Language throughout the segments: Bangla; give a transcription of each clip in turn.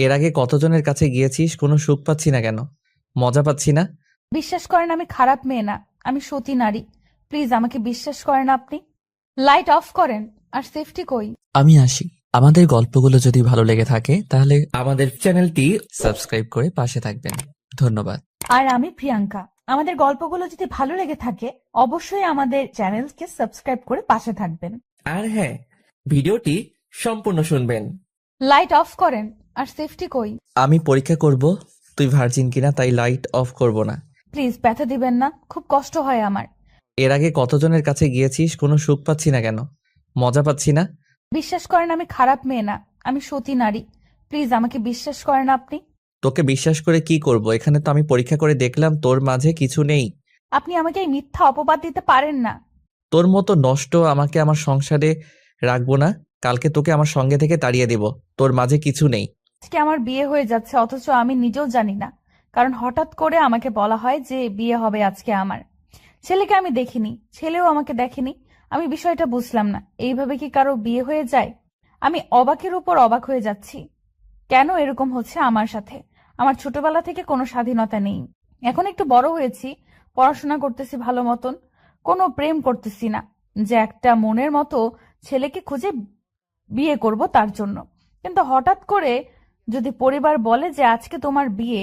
এর আগে কতজনের কাছে গিয়েছিস, কোনো সুখ পাচ্ছি না কেন? মজা পাচ্ছি না। বিশ্বাস করেন আমি খারাপ মেয়ে না, আমি সতী নারী। প্লিজ আমাকে বিশ্বাস করেন আপনি। লাইট অফ করেন। আর সেফটি কই? আমি আসি। আমাদের গল্পগুলো যদি ভালো লেগে থাকে তাহলে আমাদের চ্যানেলটি সাবস্ক্রাইব করে পাশে থাকবেন। ধন্যবাদ। আর আমি প্রিয়াঙ্কা। আমাদের গল্পগুলো যদি ভালো লেগে থাকে অবশ্যই আমাদের চ্যানেলকে সাবস্ক্রাইব করে পাশে থাকবেন। আর হ্যাঁ, ভিডিওটি সম্পূর্ণ শুনবেন। লাইট অফ করেন। আর সেফটি কই? আমি পরীক্ষা করব তুই ভার্জিন কিনা, তাই লাইট অফ করব না। প্লিজ ব্যথা দিবেন না, খুব কষ্ট হয় আমার। এর আগে কতজনের কাছে গিয়েছিস, কোনো সুখ পাচ্ছি না কেন? মজা পাচ্ছি না। বিশ্বাস করেন আমি খারাপ মেয়ে না, আমি সতী নারী। প্লিজ আমাকে বিশ্বাস করেন আপনি। তোকে বিশ্বাস করে কি করব? এখানে তো আমি পরীক্ষা করে দেখলাম তোর মাঝে কিছু নেই। আপনি আমাকে এই মিথ্যা অপবাদ দিতে পারেন না। তোর মতো নষ্ট আমাকে আমার সংসারে রাখবো না। কালকে তোকে আমার সঙ্গে থেকে তাড়িয়ে দেব। তোর মাঝে কিছু নেই। আজকে আমার বিয়ে হয়ে যাচ্ছে অথচ আমি নিজেও জানি না, কারণ হঠাৎ করে আমাকে বলা হয় যে বিয়ে হবে আজকে আমার। ছেলেকে আমি দেখিনি, ছেলেও আমাকে দেখেনি। আমি বিষয়টা বুঝলাম না, এইভাবে কি কারো বিয়ে হয়ে যায়? আমি অবাকের উপর অবাক হয়ে যাচ্ছি। কেন এরকম হচ্ছে আমার সাথে? আমার ছোটবেলা থেকে কোনো স্বাধীনতা নেই। এখন একটু বড় হয়েছি, পড়াশোনা করতেছি ভালো মতন, কোনো প্রেম করতেছি না যে একটা মনের মতো ছেলেকে খুঁজে বিয়ে করব তার জন্য। কিন্তু হঠাৎ করে যদি পরিবার বলে যে আজকে তোমার বিয়ে,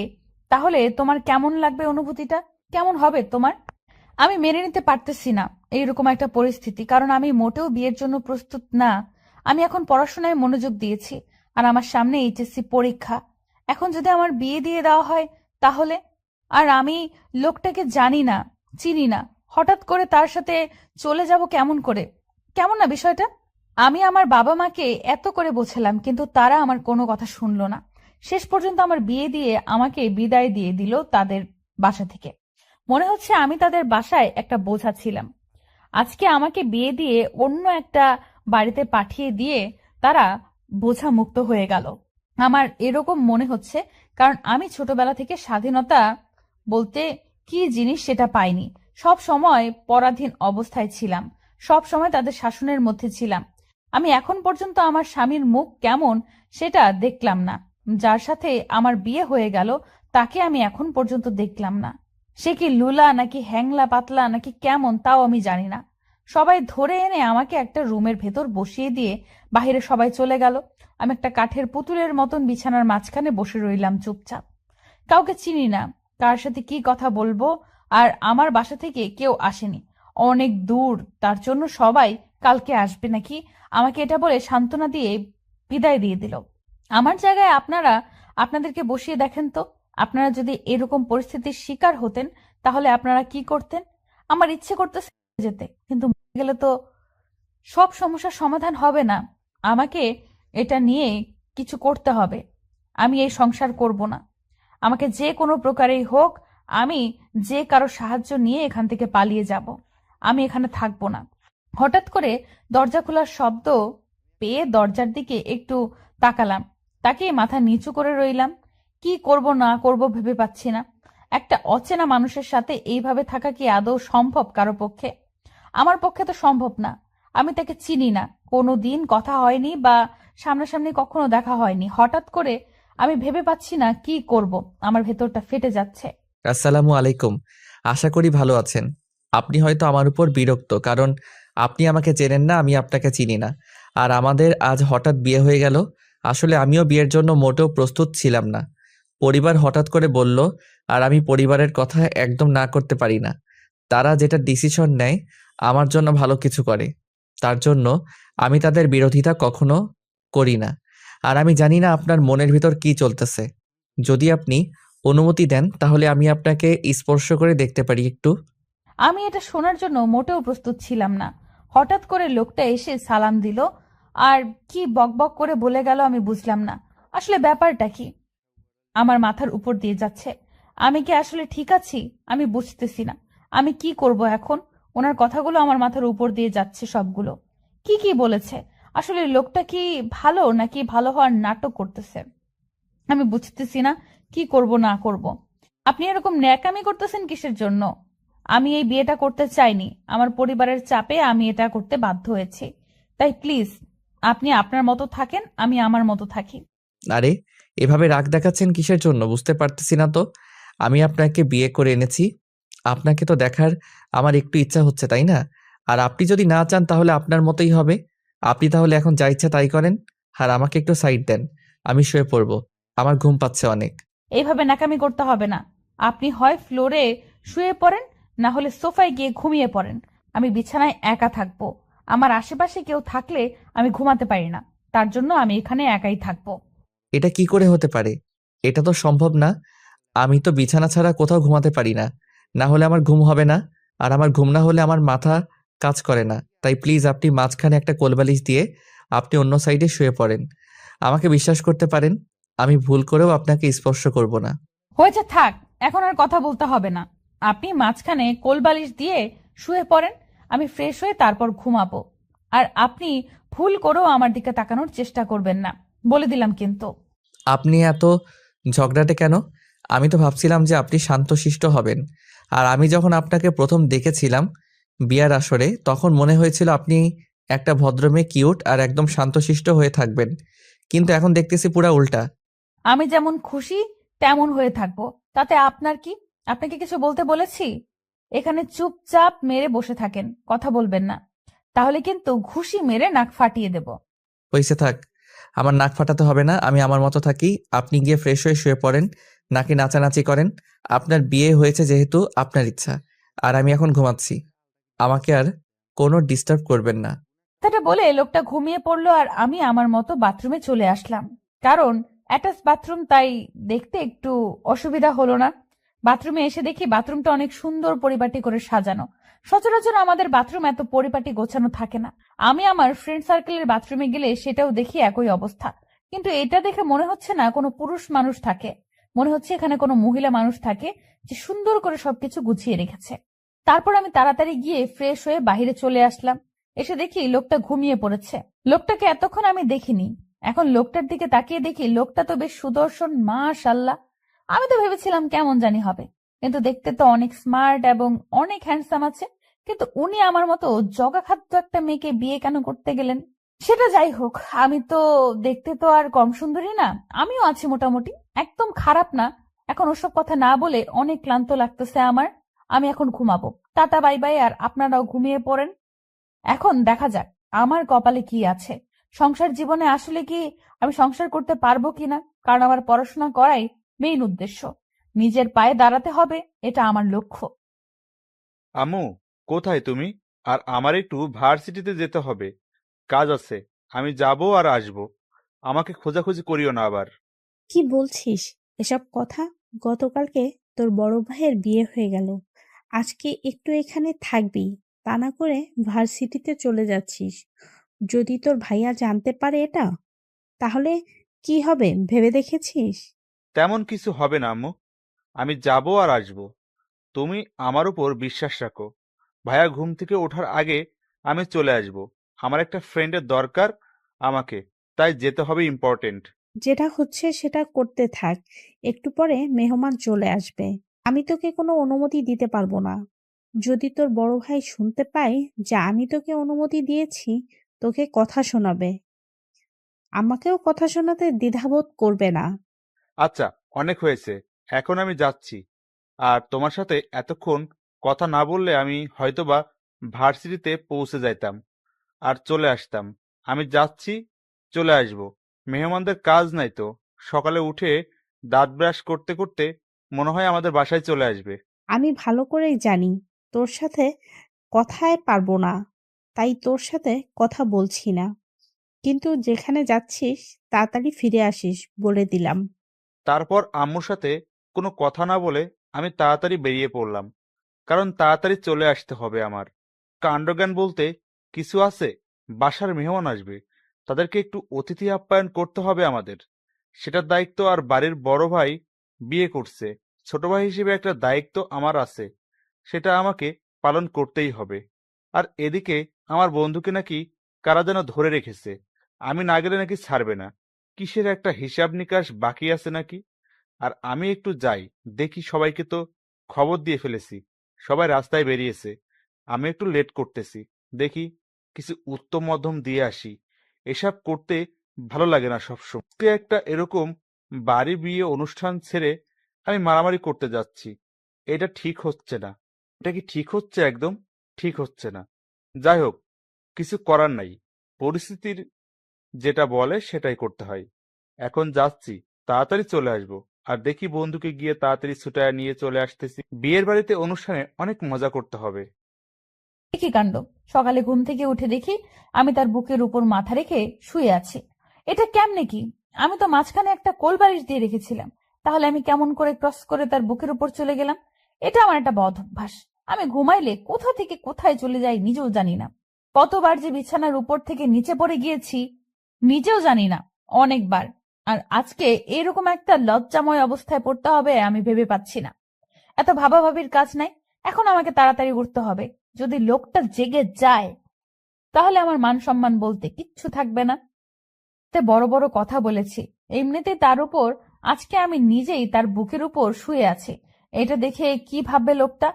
তাহলে তোমার কেমন লাগবে? অনুভূতিটা কেমন হবে তোমার? আমি মেনে নিতে পারতেছি না এইরকম একটা পরিস্থিতি, কারণ আমি মোটেও বিয়ের জন্য প্রস্তুত না। আমি এখন পড়াশোনায় মনোযোগ দিয়েছি, আর আমার সামনে এইচএসসি পরীক্ষা। এখন যদি আমার বিয়ে দিয়ে দেওয়া হয় তাহলে? আর আমি লোকটাকে জানি না, চিনি না, হঠাৎ করে তার সাথে চলে যাব কেমন করে? কেমন না বিষয়টা? আমি আমার বাবা মাকে এত করে বোঝালাম, কিন্তু তারা আমার কোনো কথা শুনলো না। শেষ পর্যন্ত আমার বিয়ে দিয়ে আমাকে বিদায় দিয়ে দিল তাদের বাসা থেকে। মনে হচ্ছে আমি তাদের বাসায় একটা বোঝা ছিলাম। আজকে আমাকে বিয়ে দিয়ে অন্য একটা বাড়িতে পাঠিয়ে দিয়ে তারা বোঝা মুক্ত হয়ে গেল। আমার এরকম মনে হচ্ছে, কারণ আমি ছোটবেলা থেকে স্বাধীনতা বলতে কি জিনিস সেটা পাইনি। সব সময় পরাধীন অবস্থায় ছিলাম, সব সময় তাদের শাসনের মধ্যে ছিলাম। আমি এখন পর্যন্ত আমার স্বামীর মুখ কেমন সেটা দেখলাম না। যার সাথে আমার বিয়ে হয়ে গেল তাকে আমি এখন পর্যন্ত দেখলাম না। সে কি লুলা নাকি হ্যাংলা পাতলা নাকি কেমন তাও আমি জানি না। সবাই ধরে এনে আমাকে একটা রুমের ভেতর বসিয়ে দিয়ে বাহিরে সবাই চলে গেল। আমি একটা কাঠের পুতুলের মতন বিছানার মাঝখানে বসে রইলাম চুপচাপ। কাউকে চিনি না, কার সাথে কি কথা বলবো। আর আমার বাসা থেকে কেউ আসেনি, অনেক দূর, তার জন্য সবাই কালকে আসবে নাকি আমাকে এটা বলে সান্ত্বনা দিয়ে বিদায় দিয়ে দিল। আমার জায়গায় আপনারা আপনাদেরকে বসিয়ে দেখেন তো, আপনারা যদি এরকম পরিস্থিতির শিকার হতেন তাহলে আপনারা কি করতেন? আমার ইচ্ছে করতেছে যেতে, কিন্তু মরে গেলে তো সব সমস্যার সমাধান হবে না। আমাকে এটা নিয়ে কিছু করতে হবে। আমি এই সংসার করব না। আমাকে যে কোনো প্রকারেই হোক, আমি যে কারো সাহায্য নিয়ে এখান থেকে পালিয়ে যাব। আমি এখানে থাকবো না। হঠাৎ করে দরজা খোলার শব্দ পেয়ে দরজার দিকে একটু তাকালাম, তাকিয়ে মাথা নিচু করে রইলাম। কি করব না করব ভেবে পাচ্ছি না। একটা অচেনা মানুষের সাথে এইভাবে থাকা কি আদৌ সম্ভব কারো পক্ষে? আমার পক্ষে তো সম্ভব না। আমি তাকে চিনি না, কোনো দিন কথা হয়নি বা সামনাসামনি কখনো দেখা হয়নি। হঠাৎ করে আমি ভেবে পাচ্ছি না কি করব। আমার ভেতরটা ফেটে যাচ্ছে। আসসালামু আলাইকুম। আশা করি ভালো আছেন। আপনি হয়তো আমার উপর বিরক্ত, কারণ আপনি আমাকে চেনেন না, আমি আপনাকে চিনি না। আর আমাদের আজ হঠাৎ বিয়ে হয়ে গেল। আসলে আমিও বিয়ের জন্য মোটেও প্রস্তুত ছিলাম না। পরিবার হঠাৎ করে বলল, আর আমি পরিবারের কথা একদম না করতে পারি না। তারা যেটা ডিসিশন নেয় আমার জন্য ভালো কিছু করে, তার জন্য আমি তাদের বিরোধিতা কখনো করি না। আর আমি জানি না আপনার মনের ভিতর কি চলতেছে। যদি আপনি অনুমতি দেন তাহলে আমি আপনাকে স্পর্শ করে দেখতে পারি একটু। আমি এটা শোনার জন্য মোটেও প্রস্তুত ছিলাম না। হঠাৎ করে লোকটা এসে সালাম দিল আর কি বকবক করে বলে গেল আমি বুঝলাম না। আসলে ব্যাপারটা কি? আমার মাথার উপর দিয়ে যাচ্ছে। আমি কি আসলে ঠিক আছি? আমি বুঝতেছি না আমি কি করব এখন। ওনার কথাগুলো আমার মাথার উপর দিয়ে যাচ্ছে সবগুলো। কি কি বলেছে? আসলে লোকটা কি ভালো নাকি ভালো হওয়ার নাটক করতেছে? আমি বুঝতেছি না কি করব না করব। আপনি এরকম ন্যাকামি করতেছেন কিসের জন্য? আমি এই বিয়েটা করতে চাইনি, আমার পরিবারের চাপে আমি এটা করতে বাধ্য হয়েছি। তাই প্লিজ আপনি আপনার মতো থাকেন, আমি আমার মতো থাকি। আরে, এভাবে রাগ দেখাচ্ছেন কিসের জন্য বুঝতে পারতেছি না তো। আমি আপনাকে বিয়ে করে এনেছি, আপনাকে তো দেখার আমার একটু ইচ্ছা হচ্ছে, তাই না? আর আপনি যদি না চান তাহলে আপনার মতোই হবে। আপনি তাহলে এখন যা ইচ্ছা তাই করেন। আর আমাকে একটু সাইড দেন, আমি শুয়ে পড়বো। আমার ঘুম পাচ্ছে অনেক। এইভাবে নাকামি করতে হবে না। আপনি হয় ফ্লোরে শুয়ে পড়েন, না হলে সোফায় গিয়ে ঘুমিয়ে পড়েন। আমি বিছানায় একা থাকবো। আমার আশেপাশে কেউ থাকলে আমি ঘুমাতে পারি না। তার জন্য আমি এখানে একাই থাকবো। এটা কি করে হতে পারে? এটা তো সম্ভব না। আমি তো বিছানা ছাড়া কোথাও ঘুমাতে পারি না। না হলে আমার ঘুম হবে না। আর আমার ঘুম না হলে আমার মাথা কাজ করে না। তাই প্লিজ আপনি মাঝখানে একটা কোলবালিশ দিয়ে আপনি অন্য সাইডে শুয়ে পড়েন। আমাকে বিশ্বাস করতে পারেন, আমি ভুল করেও আপনাকে স্পর্শ করব না। হয়েছে, থাক। এখন আর কথা বলতে হবে না। আপনি মাঝখানে কোলবালিশ দিয়ে শুয়ে পড়েন। আমি ফ্রেশ হয়ে তারপর ঘুমাবো। আর আপনি ভুল করেও আমার দিকে তাকানোর চেষ্টা করবেন না, বলে দিলাম কিন্তু। আপনি এত ঝগড়াটে কেন? আমি তো ভাবছিলাম যে আপনি শান্তশিষ্ট হবেন। আর আমি যখন আপনাকে প্রথম দেখেছিলাম বিয়ার আসরে, তখন মনে হয়েছিল আপনি একটা ভদ্রমেয়ে, কিউট আর একদম শান্তশিষ্ট হয়ে থাকবেন। কিন্তু এখন দেখতেছি পুরা উল্টা। আমি যেমন খুশি তেমন হয়ে থাকবো, তাতে আপনার কি? আপনাকে কিছু বলতে বলেছি? এখানে চুপচাপ মেরে বসে থাকেন, কথা বলবেন না। তাহলে কিন্তু ঘুষি মেরে নাক ফাটিয়ে দেব। হইছে, থাক। আমার নাক ফাটাতে হবে না, আমি আমার মতো থাকি। আপনি গিয়ে ফ্রেশ হয়ে শুয়ে পড়েন, নাকি নাচানাচি করেন। আপনার বিয়ে হয়েছে যেহেতু আপনার ইচ্ছা। আর আমি এখন ঘুমাচ্ছি, আমাকে আর কোনো ডিস্টার্ব করবেন না। কথাটা বলে লোকটা ঘুমিয়ে পড়লো আর আমি আমার মতো বাথরুমে চলে আসলাম। কারণ অ্যাটাচ বাথরুম, তাই দেখতে একটু অসুবিধা হলো না। বাথরুমে এসে দেখি বাথরুমটা অনেক সুন্দর পরিপাটি করে সাজানো। সচরাচর আমাদের বাথরুম এত পরিপাটি গোছানো থাকে না। আমি আমার ফ্রেন্ড সার্কেলের বাথরুমে গেলে সেটাও দেখি একই অবস্থা। কিন্তু এটা দেখে মনে হচ্ছে না কোনো পুরুষ মানুষ থাকে। মনে হচ্ছে এখানে কোনো মহিলা মানুষ থাকে, যে সুন্দর করে সবকিছু গুছিয়ে রেখেছে। তারপর আমি তাড়াতাড়ি গিয়ে ফ্রেশ হয়ে বাইরে চলে আসলাম। এসে দেখি লোকটা ঘুমিয়ে পড়েছে। লোকটাকে এতক্ষণ আমি দেখিনি। এখন লোকটার দিকে তাকিয়ে দেখি লোকটা তো বেশ সুদর্শন, মাশাআল্লাহ। আমি তো ভেবেছিলাম কেমন জানি হবে, কিন্তু দেখতে তো অনেক স্মার্ট এবং অনেক হ্যান্ডসাম আছে। কিন্তু উনি আমার মতো জগাখাদ্য একটা মেয়েকে বিয়ে কেন করতে গেলেন? সেটা যাই হোক, আমি তো দেখতে তো আর কম সুন্দরী না। আমিও আছি মোটামুটি, একদম খারাপ না। এখন ওসব কথা না বলে অনেক ক্লান্ত লাগতেছে আমার। আমি এখন ঘুমাবো। Tata, bye bye. আর আপনারাও ঘুমিয়ে পড়েন। এখন দেখা যাক আমার কপালে কি আছে। সংসার জীবনে আসলে কি আমি সংসার করতে পারবো কিনা, কারণ আমার পড়াশোনা করাই মেইন উদ্দেশ্য। নিজের পায়ে দাঁড়াতে হবে, এটা আমার লক্ষ্য। আম্মু, কোথায় তুমি? আর আমার একটু ভার্সিটিতে যেতে হবে, কাজ আছে। আমি যাব আর আসব। আমাকে খোঁজাখুঁজি করিও না আবার। কি বলছিস এসব কথা? গতকালকে তোর বড় ভাইয়ের বিয়ে হয়ে গেল, আজকে একটু এখানে থাকবি, তা না করে ভার্সিটিতে চলে যাচ্ছিস। যদি তোর ভাইয়া জানতে পারে এটা, তাহলে কি হবে ভেবে দেখেছিস? তেমন কিছু হবে না আম্মু, আমি যাব আর আসব। তুমি আমার উপর বিশ্বাস রাখো। ভাইয়া ঘুম থেকে ওঠার আগে আমি চলে আসব। আমার একটা ফ্রেন্ডের দরকার আমাকে, তাই যেতে হবে, ইম্পর্টেন্ট। যেটা হচ্ছে সেটা করতে থাক, একটু পরে মেহমান চলে আসবে। আমি তোকে কোনো অনুমতি দিতে পারবো না। যদি তোর বড় ভাই শুনতে পায় যে আমি তোকে অনুমতি দিয়েছি, তোকে কথা শোনাবে। আমাকেও কথা শোনাতে দ্বিধাবোধ করবে না। আচ্ছা, অনেক হয়েছে, এখন আমি যাচ্ছি। আর তোমার সাথে এতক্ষণ কথা না বললে আমি হয়তোবা ভার্সিটিতে পৌঁছে যাইতাম আর চলে আসতাম। আমি যাচ্ছি, চলে আসব। মেহমানদের কাজ নাই তো, সকালে উঠে দাঁত ব্রাশ করতে করতে মনে হয় আমাদের বাসায় চলে আসবে। আমি ভালো করেই জানি তোর সাথে কথায় পারবো না, তাই তোর সাথে কথা বলছি না। কিন্তু যেখানে যাচ্ছিস তাড়াতাড়ি ফিরে আসিস, বলে দিলাম। তারপর আম্মুর সাথে কোনো কথা না বলে আমি তাড়াতাড়ি বেরিয়ে পড়লাম, কারণ তাড়াতাড়ি চলে আসতে হবে আমার। কাণ্ডজ্ঞান বলতে কিছু আছে। বাসার মেহমান আসবে, তাদেরকে একটু অতিথি আপ্যায়ন করতে হবে আমাদের। সেটার দায়িত্ব আর বাড়ির বড় ভাই বিয়ে করছে, ছোট ভাই হিসেবে একটা দায়িত্ব আমার আছে, সেটা আমাকে পালন করতেই হবে। আর এদিকে আমার বন্ধুকে নাকি কারা যেন ধরে রেখেছে, আমি না গেলে নাকি ছাড়বে না। কিসের একটা হিসাব নিকাশ বাকি আছে নাকি। আর আমি একটু যাই, দেখি সবাইকে তো খবর দিয়ে ফেলেছি, সবাই রাস্তায় বেরিয়েছে। আমি একটু লেট করতেছি, দেখি কিছু উত্তম মধ্যম দিয়ে আসি। এসব করতে ভালো লাগে না সবসময়। আজকে একটা এরকম বাড়ি বিয়ে অনুষ্ঠান ছেড়ে আমি মারামারি করতে যাচ্ছি। এটা ঠিক হচ্ছে না। এটা কি ঠিক হচ্ছে? একদম ঠিক হচ্ছে না। যাই হোক, কিছু করার নাই। পরিস্থিতির যেটা বলে সেটাই করতে হয়। এখন যাচ্ছি, তাড়াতাড়ি চলে আসবো। আর দেখি বন্ধুকে গিয়ে তাড়াতাড়ি ছুটায় নিয়ে চলে আসতেছি। বিয়ের বাড়িতে অনুষ্ঠানে অনেক মজা করতে হবে। কি কাণ্ড! সকালে ঘুম থেকে উঠে দেখি আমি তার বুকের উপর মাথা রেখে শুয়ে আছি। এটা কেমনে কি? আমি তো মাঝখানে একটা কোল বালিশ দিয়ে রেখেছিলাম। তাহলে আমি কেমন করে ক্রস করে তার বুকের উপর চলে গেলাম? এটা আমার একটা বদ অভ্যাস। আমি ঘুমাইলে কোথা থেকে কোথায় চলে যাই নিজেও জানি না। কতবার যে বিছানার উপর থেকে নিচে পড়ে গিয়েছি নিজেও জানি না, অনেকবার। আর আজকে এরকম একটা লজ্জাময় অবস্থায় পড়তে হবে আমি ভেবে পাচ্ছি না। এত ভাবাভাবির কাজ নাই। এখন আমাকে তাড়াতাড়ি উঠতে হবে। যদি লোকটা জেগে যায় তাহলে আমার মান সম্মান বলতে কিচ্ছু থাকবে না। তে বড় বড় কথা বলেছি, এমনিতে তার উপর আজকে আমি নিজেই তার বুকের উপর শুয়ে আছি। এটা দেখে কি ভাববে লোকটা?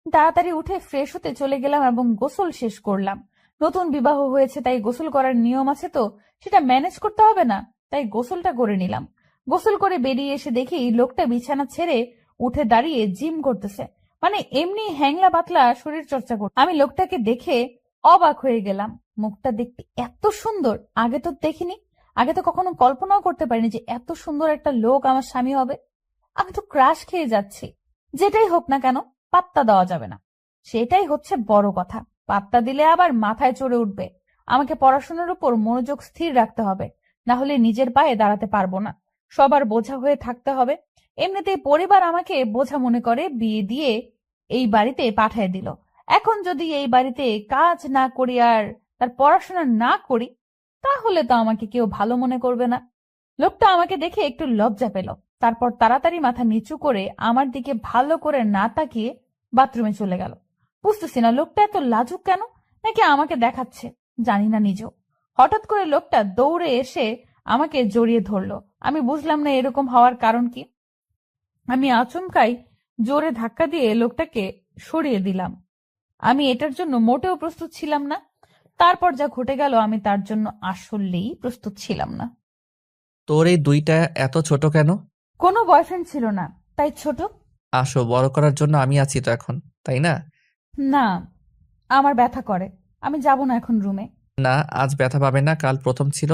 তাড়াতাড়ি উঠে ফ্রেশ হতে চলে গেলাম এবং গোসল শেষ করলাম। নতুন বিবাহ হয়েছে তাই গোসল করার নিয়ম আছে, তো সেটা ম্যানেজ করতে হবে না, তাই গোসলটা করে নিলাম। গোসল করে বেরিয়ে এসে দেখি লোকটা বিছানা ছেড়ে উঠে দাঁড়িয়ে জিম করতেছে। মানে এমনি হ্যাংলা পাতলা শরীর চর্চা করতে। আমি লোকটাকে দেখে অবাক হয়ে গেলাম। মুখটা দেখতে এত সুন্দর, আগে তো দেখিনি। আগে তো কখনো কল্পনাও করতে পারিনি যে এত সুন্দর একটা লোক আমার স্বামী হবে। আমি তো ক্রাশ খেয়ে যাচ্ছি। যেটাই হোক না কেন, পাত্তা দেওয়া যাবে না, সেটাই হচ্ছে বড় কথা। পাত্তা দিলে আবার মাথায় চড়ে উঠবে। আমাকে পড়াশোনার উপর মনোযোগ স্থির রাখতে হবে, না হলে নিজের পায়ে দাঁড়াতে পারবো না। সবার বোঝা হয়ে থাকতে হবে। এমনিতেই পরিবার আমাকে বোঝা মনে করে বিয়ে দিয়ে এই বাড়িতে পাঠিয়ে দিল। এখন যদি এই বাড়িতে কাজ না করি আর তার পড়াশোনা না করি, তাহলে তো আমাকে কেউ ভালো মনে করবে না। লোকটা আমাকে দেখে একটু লজ্জা পেল। তারপর তাড়াতাড়ি মাথা নিচু করে আমার দিকে ভালো করে না তাকিয়ে বাথরুমে চলে গেল। বুঝতেছি না লোকটা এত লাজুক কেন, নাকি আমাকে দেখাচ্ছে, জানি না নিজেও। হঠাৎ করে লোকটা দৌড়ে এসে আমাকে জড়িয়ে ধরলো। আমি বুঝলাম না এরকম হওয়ার কারণ কি। আমি আচমকাই জোরে ধাক্কা দিয়ে লোকটাকে সরিয়ে দিলাম। আমি এটার জন্য মোটেও প্রস্তুত ছিলাম না। তারপর যা ঘটে গেল আমি তার জন্য আসলেই প্রস্তুত ছিলাম না। তোর এই দুইটা এত ছোট কেন? কোনো বয়ফ্রেন্ড ছিল না, তাই ছোট। আসো, বড় করার জন্য আমি আছি তো এখন, তাই না? না, আমার ব্যথা করে। আমি যাব না এখন রুমে। না, আজ ব্যথা পাবে না। কাল প্রথম ছিল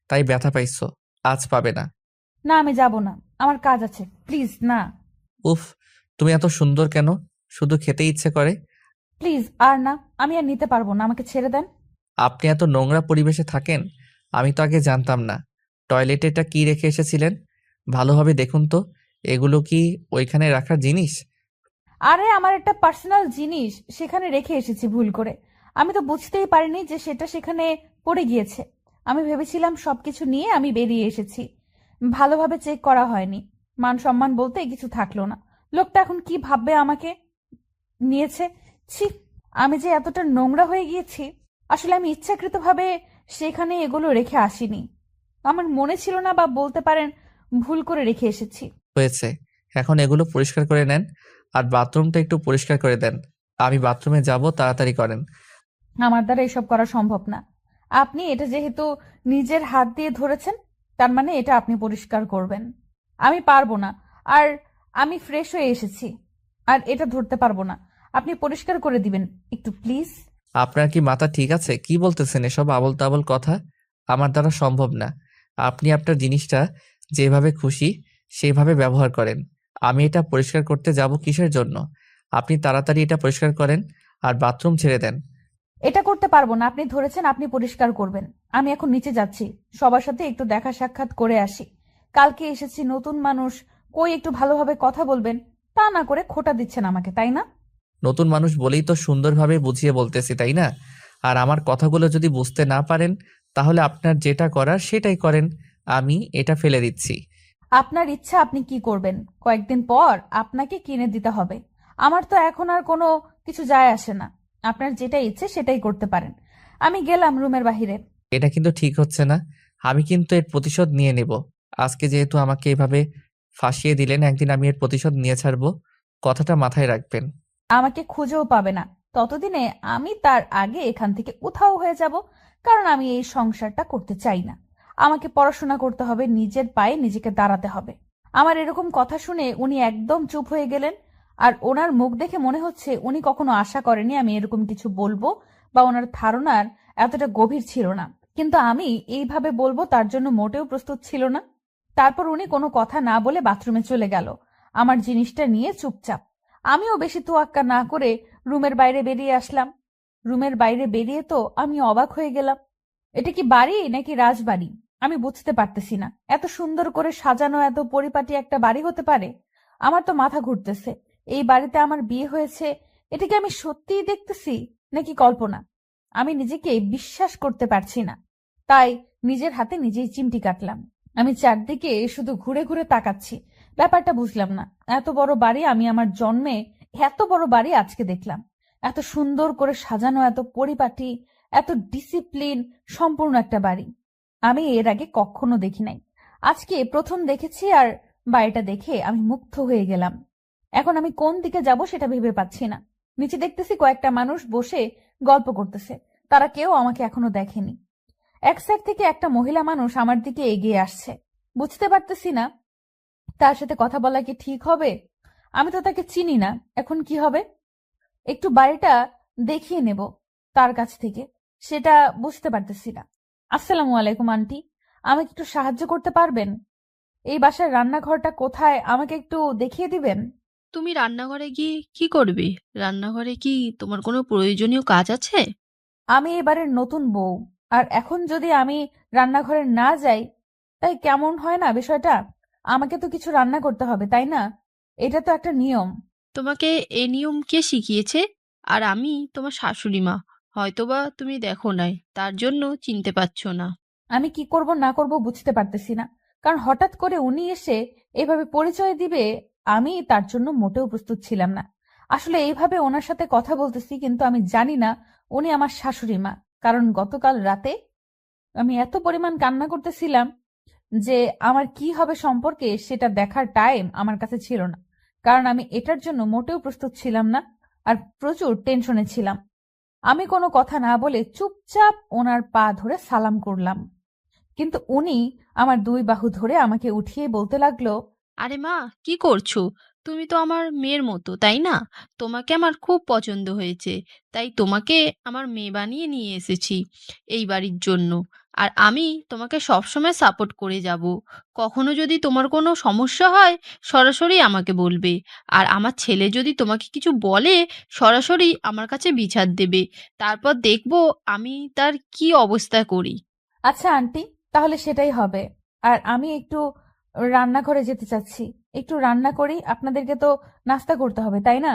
তাই ব্যথা পাইছো, আজ পাবে না। না, আমি যাব না, আমার কাজ আছে, প্লিজ না। উফ, তুমি এত সুন্দর কেন? শুধু খেতে ইচ্ছে করে। প্লিজ আর না, আমি আর নিতে পারবো না, আমাকে ছেড়ে দেন। আপনি এত নোংরা পরিবেশে থাকেন? আমি তো আগে জানতাম না। টয়লেটে এটা কি রেখে এসেছিলেন? ভালোভাবে দেখুন তো, এগুলো কি ওইখানে রাখার জিনিস? আরে আমার একটা পার্সোনাল জিনিস সেখানে রেখে এসেছি ভুল করে। আমি তো বুঝতেই পারিনি যে সেটা সেখানে পড়ে গিয়েছে। আমি ভেবেছিলাম সবকিছু নিয়ে আমি বেরিয়ে এসেছি। ভালোভাবে চেক করা হয়নি। মান সম্মান বলতে কিছু থাকলো না। লোকটা এখন কি ভাববে আমাকে নিয়েছে। ছি, আমি যে এতটা নোংরা হয়ে গিয়েছি। আসলে আমি ইচ্ছাকৃতভাবে সেখানে এগুলো রেখে আসিনি। আমার মনে ছিল না, বা বলতে পারেন ভুল করে রেখে এসেছি। হয়েছে, এখন এগুলো পরিষ্কার করে নেন আর বাথরুমটা একটু পরিষ্কার করে দেন। আমি বাথরুমে যাব, তাড়াতাড়ি করেন। আমার দ্বারা এসব করা সম্ভব না। আপনি এটা যেহেতু নিজের হাত দিয়ে ধরেছেন, তার মানে এটা আপনি পরিষ্কার করবেন। আমি পারবো না। আর আমি ফ্রেশ হয়ে এসেছি, আর এটা ধরতে পারবো না। আপনি পরিষ্কার করে দিবেন একটু প্লিজ। আপনার কি মাথা ঠিক আছে? কি বলতেছেন এসব আবল তাবল কথা? আমার দ্বারা সম্ভব না। আপনি আপনার জিনিসটা যেভাবে খুশি সেভাবে ব্যবহার করেন। আমি এটা পরিষ্কার করতে যাব কিসের জন্য? আপনি তাড়াতাড়ি এটা পরিষ্কার করেন আর বাথরুম ছেড়ে দেন। এটা করতে পারবো না, আপনি ধরেছেন, আপনি পরিষ্কার করবেন। আমি এখন নিচে যাচ্ছি, সবার সাথে একটু দেখা সাক্ষাৎ করে আসি। কালকে এসেছি, নতুন মানুষ, কই একটু ভালোভাবে কথা বলবেন, তা না করে খোঁটা দিচ্ছেন আমাকে, তাই না? নতুন মানুষ বলেই তো সুন্দরভাবে বুঝিয়ে বলতেছি, তাই না? আর আমার কথাগুলো যদি বুঝতে না পারেন তাহলে আপনার যেটা করার সেটাই করেন। আমি এটা ফেলে দিচ্ছি। আপনার ইচ্ছা, আপনি কি করবেন কয়েকদিন পর আপনাকে কিনে দিতে হবে। আমার তো এখন আর কোনো কিছু যায় আসে না। আপনার যেটা ইচ্ছে সেটাই করতে পারেন। আমি গেলাম রুমের বাহিরে। এটা কিন্তু ঠিক হচ্ছে না। আমি কিন্তু এর প্রতিশোধ নিয়ে নেব। আজকে যেহেতু আমাকে এভাবে ফাঁসিয়ে দিলেন, একদিন আমি এর প্রতিশোধ নিয়ে ছাড়বো। কথাটা মাথায় রাখবেন। আমাকে খুঁজেও পাবে না। ততদিনে আমি তার আগে এখান থেকে উধাও হয়ে যাব। কারণ আমি এই সংসারটা করতে চাই না। আমাকে পড়াশোনা করতে হবে, নিজের পায়ে নিজেকে দাঁড়াতে হবে। আমার এরকম কথা শুনে উনি একদম চুপ হয়ে গেলেন। আর ওনার মুখ দেখে মনে হচ্ছে উনি কখনো আশা করেনি আমি এরকম কিছু বলবো, বা ওনার ধারণার এতটা গভীর ছিল না। কিন্তু আমি এইভাবে বলবো তার জন্য মোটেও প্রস্তুত ছিল না। তারপর উনি কোনো কথা না বলে বাথরুমে চলে গেল, আমার জিনিসটা নিয়ে চুপচাপ। আমিও বেশি তোয়াক্কা না করে রুমের বাইরে বেরিয়ে আসলাম। রুমের বাইরে বেরিয়ে তো আমি অবাক হয়ে গেলাম। এটা কি বাড়ি নাকি রাজবাড়ি আমি বুঝতে পারতেছি না। এত সুন্দর করে সাজানো, এত পরিপাটি একটা বাড়ি হতে পারে? আমার তো মাথা ঘুরতেছে। এই বাড়িতে আমার বিয়ে হয়েছে, এটা কি আমি সত্যিই দেখতেছি নাকি কল্পনা? আমি নিজেকে বিশ্বাস করতে পারছি না। তাই নিজের হাতে নিজেই চিমটি কাটলাম। আমি চারদিকে শুধু ঘুরে ঘুরে তাকাচ্ছি। ব্যাপারটা বুঝলাম না। এত বড় বাড়ি আমি আমার জন্মে, এত বড় বাড়ি আজকে দেখলাম। এত সুন্দর করে সাজানো, এত পরিপাটি, এত ডিসিপ্লিন সম্পূর্ণ একটা বাড়ি আমি এর আগে কখনো দেখি নাই। আজকে প্রথম দেখেছি, আর বাড়িটা দেখে আমি মুগ্ধ হয়ে গেলাম। এখন আমি কোন দিকে যাব সেটা ভেবে পাচ্ছি না। নিচে দেখতেছি কয়েকটা মানুষ বসে গল্প করতেছে। তারা কেউ আমাকে এখনো দেখেনি। এক সাইড থেকে একটা মহিলা মানুষ আমার দিকে এগিয়ে আসছে। বুঝতে পারতেছি না তার সাথে কথা বলা কি ঠিক হবে। আমি তো তাকে চিনি না, এখন কি হবে? একটু বাড়িটা দেখিয়ে নেব তার কাছ থেকে, সেটা বুঝতে পারতেছি না। আসসালামু আলাইকুম আন্টি, আমাকে একটু সাহায্য করতে পারবেন? এই বাসার রান্নাঘরটা কোথায় আমাকে একটু দেখিয়ে দিবেন? তুমি রান্নাঘরে গিয়ে কি করবে? রান্নাঘরে কি তোমার কোনো প্রয়োজনীয় কাজ আছে? আমি এবারের নতুন বউ, আর এখন যদি আমি রান্নাঘরে না যাই তাই কেমন হয় না বিষয়টা? আমাকে তো কিছু রান্না করতে হবে, তাই না? এটা তো একটা নিয়ম। তোমাকে এ নিয়ম কে শিখিয়েছে? আর আমি তোমার শাশুড়ি মা, হয়তোবা তুমি দেখো নাই, তার জন্য চিনতে পারছো না। আমি কি করব না করব বুঝতে পারতেছি না, কারণ হঠাৎ করে উনি এসে এভাবে পরিচয় দিবে, আমি তার জন্য মোটেও প্রস্তুত ছিলাম না। আসলে এইভাবে ওনার সাথে কথা বলতেছি, কিন্তু আমি জানি না উনি আমার শাশুড়ি মা। কারণ গতকাল রাতে আমি এত পরিমাণ কান্না করতেছিলাম যে আমার কি হবে সম্পর্কে সেটা দেখার টাইম আমার কাছে ছিল না। কারণ আমি এটার জন্য মোটেও প্রস্তুত ছিলাম না, আর প্রচুর টেনশনে ছিলাম। আমি কোনো কথা না বলে চুপচাপ ওনার পা ধরে সালাম করলাম। কিন্তু উনি আমার দুই বাহু ধরে আমাকে উঠিয়ে বলতে লাগলো, আরে মা, কি করছো? তুমি তো আমার মেয়ের মতো, তাই না? তোমাকে আমার খুব পছন্দ হয়েছে, তাই তোমাকে আমার মেয়ে বানিয়ে নিয়ে এসেছি এই বাড়ির জন্য। আর আমি তোমাকে সবসময় সাপোর্ট করে যাব। কখনো যদি তোমার কোনো সমস্যা হয়, সরাসরি আমাকে বলবে। আর আমার ছেলে যদি তোমাকে কিছু বলে, সরাসরি আমার কাছে বিচার দেবে। তারপর দেখবো আমি তার কি অবস্থা করি। আচ্ছা আন্টি, তাহলে সেটাই হবে। আর আমি একটু রান্নাঘরে যেতে চাচ্ছি। একটু রান্না করি, আপনাদেরকে তো নাস্তা করতে হবে, তাই না?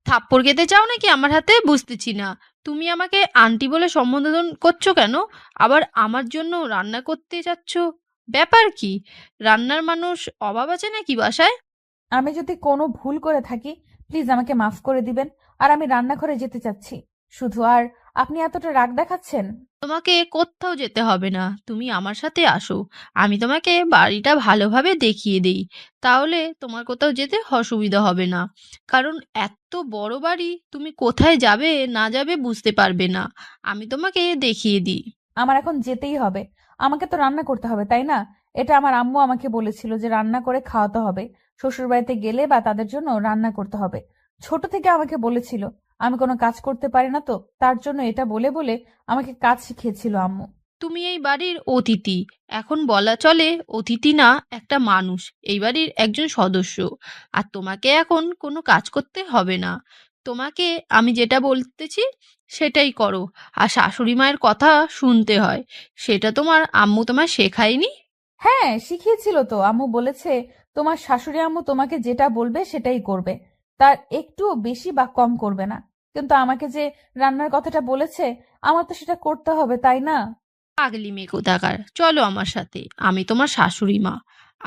থাপ্পড় খেতে চাও নাকি আমার হাতে? বুঝতেছি না। তুমি আমাকে আন্টি বলে সম্বোধন করছো কেন? আবার আমার জন্য রান্না করতে চাচ্ছ? ব্যাপার কি? রান্নার মানুষ অভাব আছে নাকি বাসায়? আমি যদি কোনো ভুল করে থাকি প্লিজ আমাকে মাফ করে দিবেন। আর আমি রান্নাঘরে যেতে চাচ্ছি শুধু। আর আপনি এতটা রাগ দেখাচ্ছেন। তোমাকে কোথাও যেতে হবে না, তুমি আমার সাথে আসো। আমি তোমাকে বাড়িটা ভালোভাবে দেখিয়ে দেই, তাহলে তোমার কোথাও যেতে অসুবিধা হবে না। কারণ এত বড় বাড়ি, তুমি কোথায় যাবে না যাবে বুঝতে পারবে না। আমি তোমাকে দেখিয়ে দিই। আমার এখন যেতেই হবে। আমাকে তো রান্না করতে হবে, তাই না? এটা আমার আম্মু আমাকে বলেছিল যে রান্না করে খাওয়াতে হবে। শ্বশুর বাড়িতে গেলে বা তাদের জন্য রান্না করতে হবে। ছোট থেকে আমাকে বলেছিল। আমি কোনো কাজ করতে পারি না, তো তার জন্য এটা বলে বলে আমাকে কাজ শিখিয়েছিল আম্মু। তুমি এই বাড়ির অতিথি। এখন বলা চলে অতিথি না, একটা মানুষ, এই বাড়ির একজন সদস্য। আর তোমাকে এখন কোনো কাজ করতে হবে না। তোমাকে আমি যেটা বলতেছি সেটাই করো। আর শাশুড়ি মায়ের কথা শুনতে হয়, সেটা তোমার আম্মু তোমায় শেখায়নি? হ্যাঁ, শিখিয়েছিল তো। আম্মু বলেছে তোমার শাশুড়ি আম্মু তোমাকে যেটা বলবে সেটাই করবে, তার একটুও বেশি বা কম করবে না। কিন্তু আমাকে যে রান্নার কথাটা বলেছে, আমার তো সেটা করতে হবে, তাই না? পাগলি মেয়ে কোথাকার, চলো আমার সাথে। আমি তোমার শাশুড়ি মা।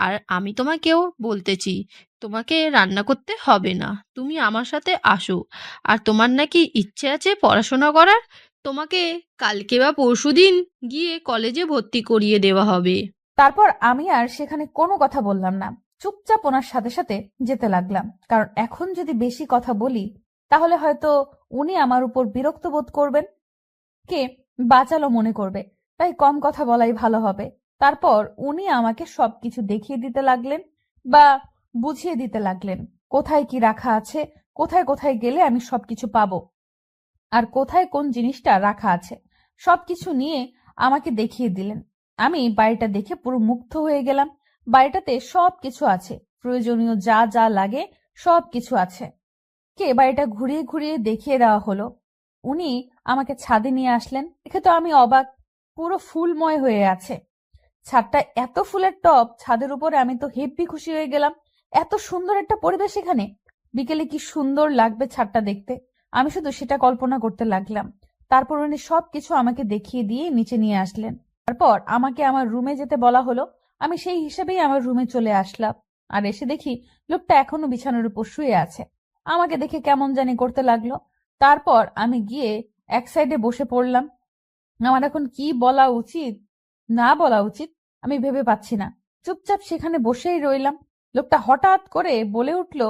আর আমি তোমাকেও বলতেছি, তোমাকে রান্না করতে হবে না, তুমি আমার সাথে আসো। আর তোমার নাকি ইচ্ছে আছে পড়াশোনা করার, তোমাকে কালকে বা পরশুদিন গিয়ে কলেজে ভর্তি করিয়ে দেওয়া হবে। তারপর আমি আর সেখানে কোনো কথা বললাম না। চুপচাপ ওনার সাথে সাথে যেতে লাগলাম। কারণ এখন যদি বেশি কথা বলি তাহলে হয়তো উনি আমার উপর বিরক্ত বোধ করবেন। কে বাঁচালো মনে করবে, তাই কম কথা বলাই ভালো হবে। তারপর উনি আমাকে সবকিছু দেখিয়ে দিতে লাগলেন বা বুঝিয়ে দিতে লাগলেন, কোথায় কি রাখা আছে, কোথায় কোথায় গেলে আমি সবকিছু পাবো, আর কোথায় কোন জিনিসটা রাখা আছে, সবকিছু নিয়ে আমাকে দেখিয়ে দিলেন। আমি বাড়িটা দেখে পুরো মুগ্ধ হয়ে গেলাম। বাড়িটাতে সবকিছু আছে, প্রয়োজনীয় যা যা লাগে সবকিছু আছে। কে বাড়িটা ঘুরিয়ে ঘুরিয়ে দেখিয়ে দেওয়া হলো। উনি আমাকে ছাদে নিয়ে আসলেন, দেখে তো আমি অবাক, পুরো ফুলময় হয়ে আছে ছাদটা, এত ফুলের টব ছাদের উপরে। আমি তো হেব্বি খুশি হয়ে গেলাম, এত সুন্দর একটা পরিবেশ এখানে, বিকেলে কি সুন্দর লাগবে ছাদটা দেখতে। আমি শুধু সেটা কল্পনা করতে লাগলাম। তারপর উনি সবকিছু আমাকে দেখিয়ে দিয়ে নিচে নিয়ে আসলেন। তারপর আমাকে আমার রুমে যেতে বলা হলো। আমি সেই হিসেবেই আমার রুমে চলে আসলাম, আর এসে দেখি লোকটা এখনো বিছানার উপর শুয়ে আছে। আমাকে দেখে কেমন জানি করতে লাগলো। তারপর আমি গিয়ে এক সাইডে বসে পড়লাম। আমার এখন কি বলা উচিত না বলা উচিত আমি ভেবে পাচ্ছি না। চুপচাপ সেখানে বসেই রইলাম। লোকটা হঠাৎ করে বলে উঠল,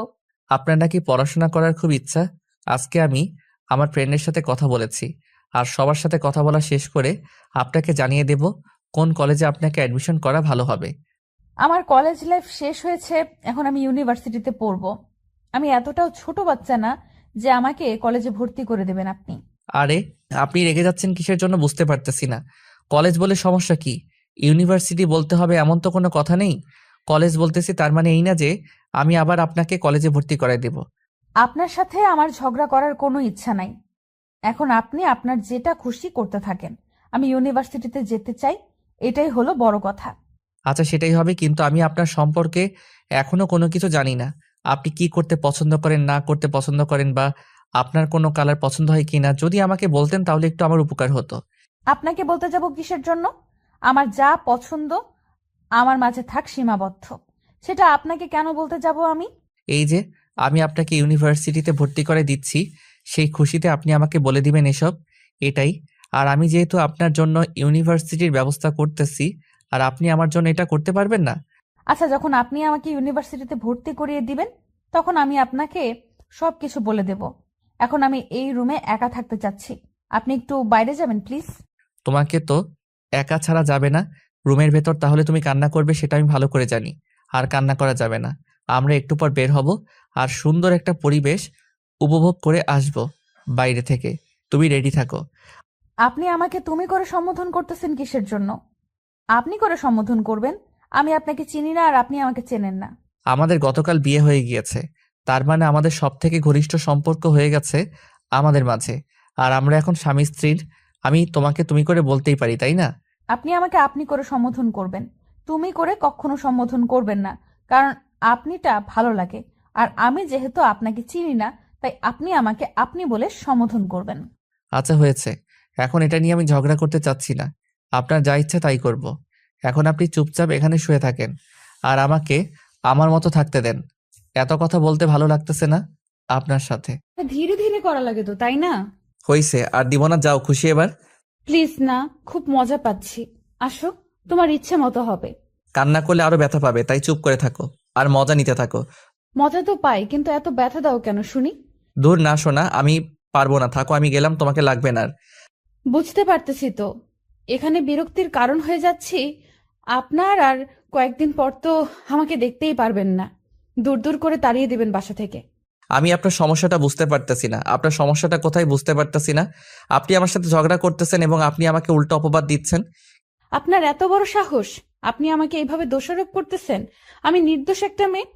আপনার নাকি পড়াশোনা করার খুব ইচ্ছা। আজকে আমি আমার ফ্রেন্ডের সাথে কথা বলেছি, আর সবার সাথে কথা বলা শেষ করে আপনাকে জানিয়ে দেব কোন কলেজে আপনাকে অ্যাডমিশন করা ভালো হবে। আমার কলেজ লাইফ শেষ হয়েছে, এখন আমি ইউনিভার্সিটিতে পড়বো। আমি এতটাও ছোট বাচ্চা না যে আমাকে কলেজে ভর্তি করে দেবেন আপনি। আরে, আপনি রেগে যাচ্ছেন কিসের জন্য বুঝতে পারতেছি না। কলেজ বলে সমস্যা কি? ইউনিভার্সিটি বলতে হবে এমন তো কোনো কথা নেই। কলেজ বলতেছি তার মানে এই না যে আমি আবার আপনাকে কলেজে ভর্তি করায় দেব। আপনার সাথে আমার ঝগড়া করার কোনো ইচ্ছা নাই। এখন আপনি আপনার যেটা খুশি করতে থাকেন। আমি ইউনিভার্সিটিতে যেতে চাই, এটাই হলো বড় কথা। আচ্ছা, সেটাই হবে, কিন্তু আমি আপনার সম্পর্কে এখনো কোনো কিছু জানি না। আপনি কি করতে পছন্দ করেন, না করতে পছন্দ করেন, বা আপনার কোনো কালার পছন্দ হয় কিনা, যদি আমাকে বলতেন তাহলে একটু আমার উপকার হতো। আপনাকে বলতে যাব কিসের জন্য? আমার যা পছন্দ আমার মাঝে থাক সীমাবদ্ধ, সেটা আপনাকে কেন বলতে যাব আমি? এই যে আমি আপনাকে ইউনিভার্সিটিতে ভর্তি করে দিচ্ছি, সেই খুশিতে আপনি আমাকে বলে দিবেন এসব, এটাই। আর আমি যেহেতু আপনার জন্য ইউনিভার্সিটির ব্যবস্থা করতেছি, আর আপনি আমার জন্য এটা করতে পারবেন না? আচ্ছা, যখন আপনি আমাকে ইউনিভার্সিটিতে ভর্তি করিয়ে দিবেন তখন আমি আপনাকে সবকিছু বলে দেব। এখন আমি এই রুমে একা থাকতে চাচ্ছি, আপনি একটু বাইরে যাবেন প্লিজ। তোমাকে তো একা ছাড়া যাবে না রুমের ভেতর, তাহলে তুমি কান্না করবে সেটা আমি ভালো করে জানি। আর কান্না করা যাবে না। আমরা একটু পর বের হব, আর সুন্দর একটা পরিবেশ উপভোগ করে আসব বাইরে থেকে। তুমি রেডি থাকো। আপনি আমাকে তুমি করে সম্বোধন করতেছেন কিসের জন্য? আপনি করে সম্বোধন করবেন। আমি আপনাকে চিনি না আর আপনি আমাকে চেনেন না। আমাদের গতকাল বিয়ে হয়ে গিয়েছে, তার মানে আমাদের সব থেকে ঘনিষ্ঠ সম্পর্ক হয়ে গেছে আমাদের মাঝে। আর আমরা এখন স্বামী স্ত্রীর। আমি তোমাকে তুমি করে বলতেই পারি, তাই না? আপনি আমাকে আপনি করে সম্বোধন করবেন, তুমি করে কখনো সম্বোধন করবেন না, কারণ আপনিটা ভালো লাগে। আর আমি যেহেতু আপনাকে চিনি না, তাই আপনি আমাকে আপনি বলে সম্বোধন করবেন। আচ্ছা, হয়েছে। এখন এটা নিয়ে আমি ঝগড়া করতে চাচ্ছি না। আপনার যা ইচ্ছা তাই করব। এখন আপনি চুপচাপ এখানে শুয়ে থাকেন, আর আমাকে আমার মতো থাকতে দেন। এত কথা বলতে ভালো লাগতেছে না আপনার সাথে। ধীরে ধীরে করা লাগে তো, তাই না? হইছে, আর দিব না, যাও খুশি এবার। প্লিজ না, খুব মজা পাচ্ছি। আসো, তোমার ইচ্ছে মতো হবে। কান্না করলে আরো ব্যথা পাবে, তাই চুপ করে থাকো আর মজা নিতে থাকো। মজা তো পাই, কিন্তু এত ব্যথা দাও কেন শুনি? দূর না শোনা, আমি পারবো না, থাকো, আমি গেলাম, তোমাকে লাগবে না আর। বুঝতে পারতেছি তো, এখানে বিরক্তির কারণ হয়ে যাচ্ছি আপনার। আর কয়েকদিন পর তো আমাকে দেখতেই পারবেন না, দূর দূর করে তাড়িয়ে দিবেন বাসা থেকে। আমি আপনার সমস্যাটা বুঝতে পারতেছি না। আপনার সমস্যাটা কোথায় বুঝতে পারতেছি না। আপনি আমার সাথে ঝগড়া করতেছেন এবং আপনি আমাকে উল্টো অপবাদ দিচ্ছেন। আপনার এত বড় সাহস, আপনি আমাকে এইভাবে দোষারোপ করতেছেন? আমি নির্দোষ একটা মেয়ে,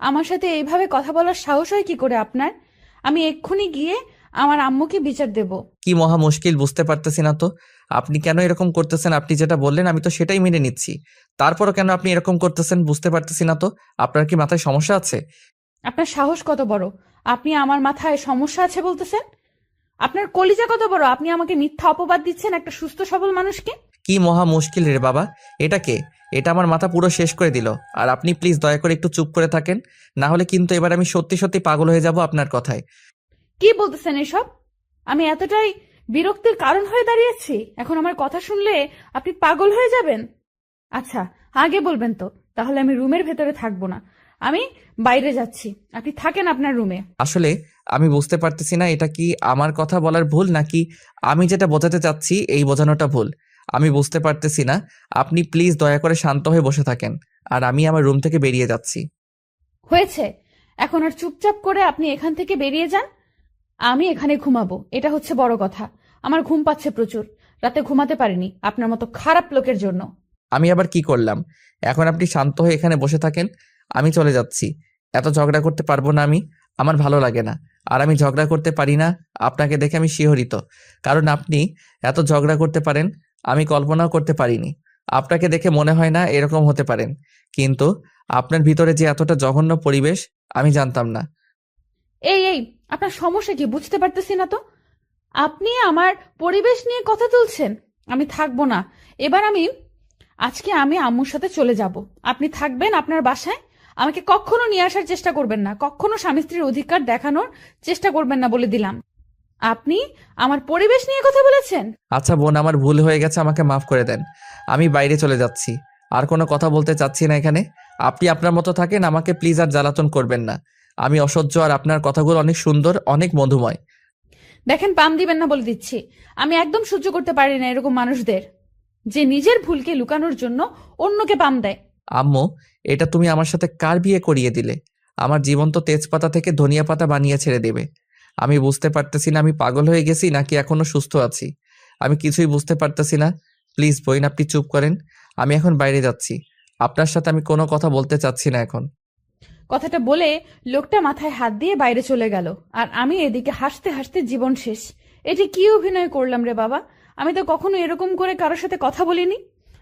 আমার সাথে এইভাবে কথা বলার সাহস হয় কি করে আপনার? আমি এক্ষুনি গিয়ে আমার আম্মুকে বিচার দেব। কি মহা মুশকিল, বুঝতে পারতেছি না তো আপনি কেন এরকম করতেছেন। আপনি যেটা বললেন আমি তো সেটাই মেনে নিচ্ছি, তারপরও কেন আপনি এরকম করতেছেন বুঝতে পারতেছি না তো। আপনার কি মাথায় সমস্যা আছে? আপনার সাহস কত বড়, আপনি আমার মাথায় সমস্যা আছে বলতেছেন? আপনার কলিজা কত বড়, আপনি আমাকে মিথ্যা অপবাদ দিচ্ছেন একটা সুস্থ সবল মানুষকে? কি মহা মুশকিল রে বাবা, এটা কে? এটা আমার মাথা পুরো শেষ করে দিল। আর আপনি প্লিজ দয়া করে একটু চুপ করে থাকেন, না হলে কিন্তু এবার আমি সত্যি সত্যি পাগল হয়ে যাব আপনার কথায়। কি বলতেছেন এসব? আমি এতটাই বিরক্তির কারণ হয়ে দাঁড়িয়েছি, এখন আমার কথা শুনলে আপনি পাগল হয়ে যাবেন? আচ্ছা, আগে বলবেন তো, তাহলে আমি রুমের ভেতরে থাকবো না, আমি বাইরে যাচ্ছি, আপনি থাকেন আপনার রুমে। আসলে আমি বুঝতে পারতেছি না এটা কি আমার কথা বলার ভুল নাকি আমি যেটা বোঝাতে চাচ্ছি এই বোঝানোটা ভুল। আমি বুঝতে পারতেছি না। আপনি প্লিজ দয়া করে শান্ত হয়ে বসে থাকেন, আর আমি আমার রুম থেকে বেরিয়ে যাচ্ছি। হয়েছে, এখন আর চুপচাপ করে আপনি এখান থেকে বেরিয়ে যান। আমি এখানে ঘুমাবো, এটা হচ্ছে বড় কথা। আমার ঘুম পাচ্ছে প্রচুর, রাতে ঘুমাতে পারিনি আপনার মতো খারাপ লোকের জন্য। আমি আবার কি করলাম? এখন আপনি শান্ত হয়ে এখানে বসে থাকেন, আমি চলে যাচ্ছি। এত ঝগড়া করতে পারবো না আমি, আমার ভালো লাগে না। আর আমি ঝগড়া করতে পারি না, আপনাকে দেখে আমি শিহরিত। কারণ আপনি এত ঝগড়া করতে পারেন আমি কল্পনাও করতে পারিনি। আপনাকে দেখে মনে হয় না এরকম হতে পারেন, কিন্তু আপনার ভিতরে যে এতটা জঘন্য পরিবেশ আমি জানতাম না। এই এই আপনার সমস্যা কি বুঝতে পারতেছি না তো। আপনি আমার পরিবেশ নিয়ে কথা তুলছেন। আমি থাকবো না এবার। আজকে আমি আম্মুর সাথে চলে যাব। আপনি থাকবেন আপনার বাসায়। আমাকে কখনো নিয়ে আসার চেষ্টা করবেন না, কখনো স্বামী স্ত্রীর অধিকার দেখানোর চেষ্টা করবেন না বলে দিলাম। আপনি আমার পরিবেশ নিয়ে কথা বলেছেন। আচ্ছা বোন, আমার ভুল হয়ে গেছে, আমাকে মাফ করে দেন। আমি বাইরে চলে যাচ্ছি, আর কোনো কথা বলতে চাচ্ছি না এখানে। আপনি আপনার মতো থাকেন, আমাকে প্লিজ আর জ্বালাতন করবেন না। আমি অসহ্য, আর আপনার কথাগুলো অনেক সুন্দর, অনেক মধুময়। দেখেন, পাম দিবেন না বলে দিচ্ছি। আমি একদম সহ্য করতে পারি না এরকম মানুষদের, যে নিজের ভুলকে লুকানোর জন্য অন্যকে পাম দেয়। আম্মু, এটা তুমি আমার সাথে কার বিয়ে করিয়ে দিলে? আমার জীবন তো তেজপাতা থেকে ধনিয়া পাতা বানিয়ে ছেড়ে দেবে। আমি বুঝতে পারতেছি না আমি পাগল হয়ে গেছি নাকি এখনো সুস্থ আছি। আমি কিছুই বুঝতে পারতেছি না। প্লিজ বোন, আপনি চুপ করেন। আমি এখন বাইরে যাচ্ছি, আপনার সাথে আমি কোনো কথা বলতে চাচ্ছি না এখন। কথাটা বলে লোকটা মাথায় হাত দিয়ে বাইরে চলে গেল, আর আমি এদিকে হাসতে হাসতে জীবন শেষ। এটি কি অভিনয় করলাম রে বাবা। আমি তো কখনো এরকম করে কারোর সাথে কথা বলিনি,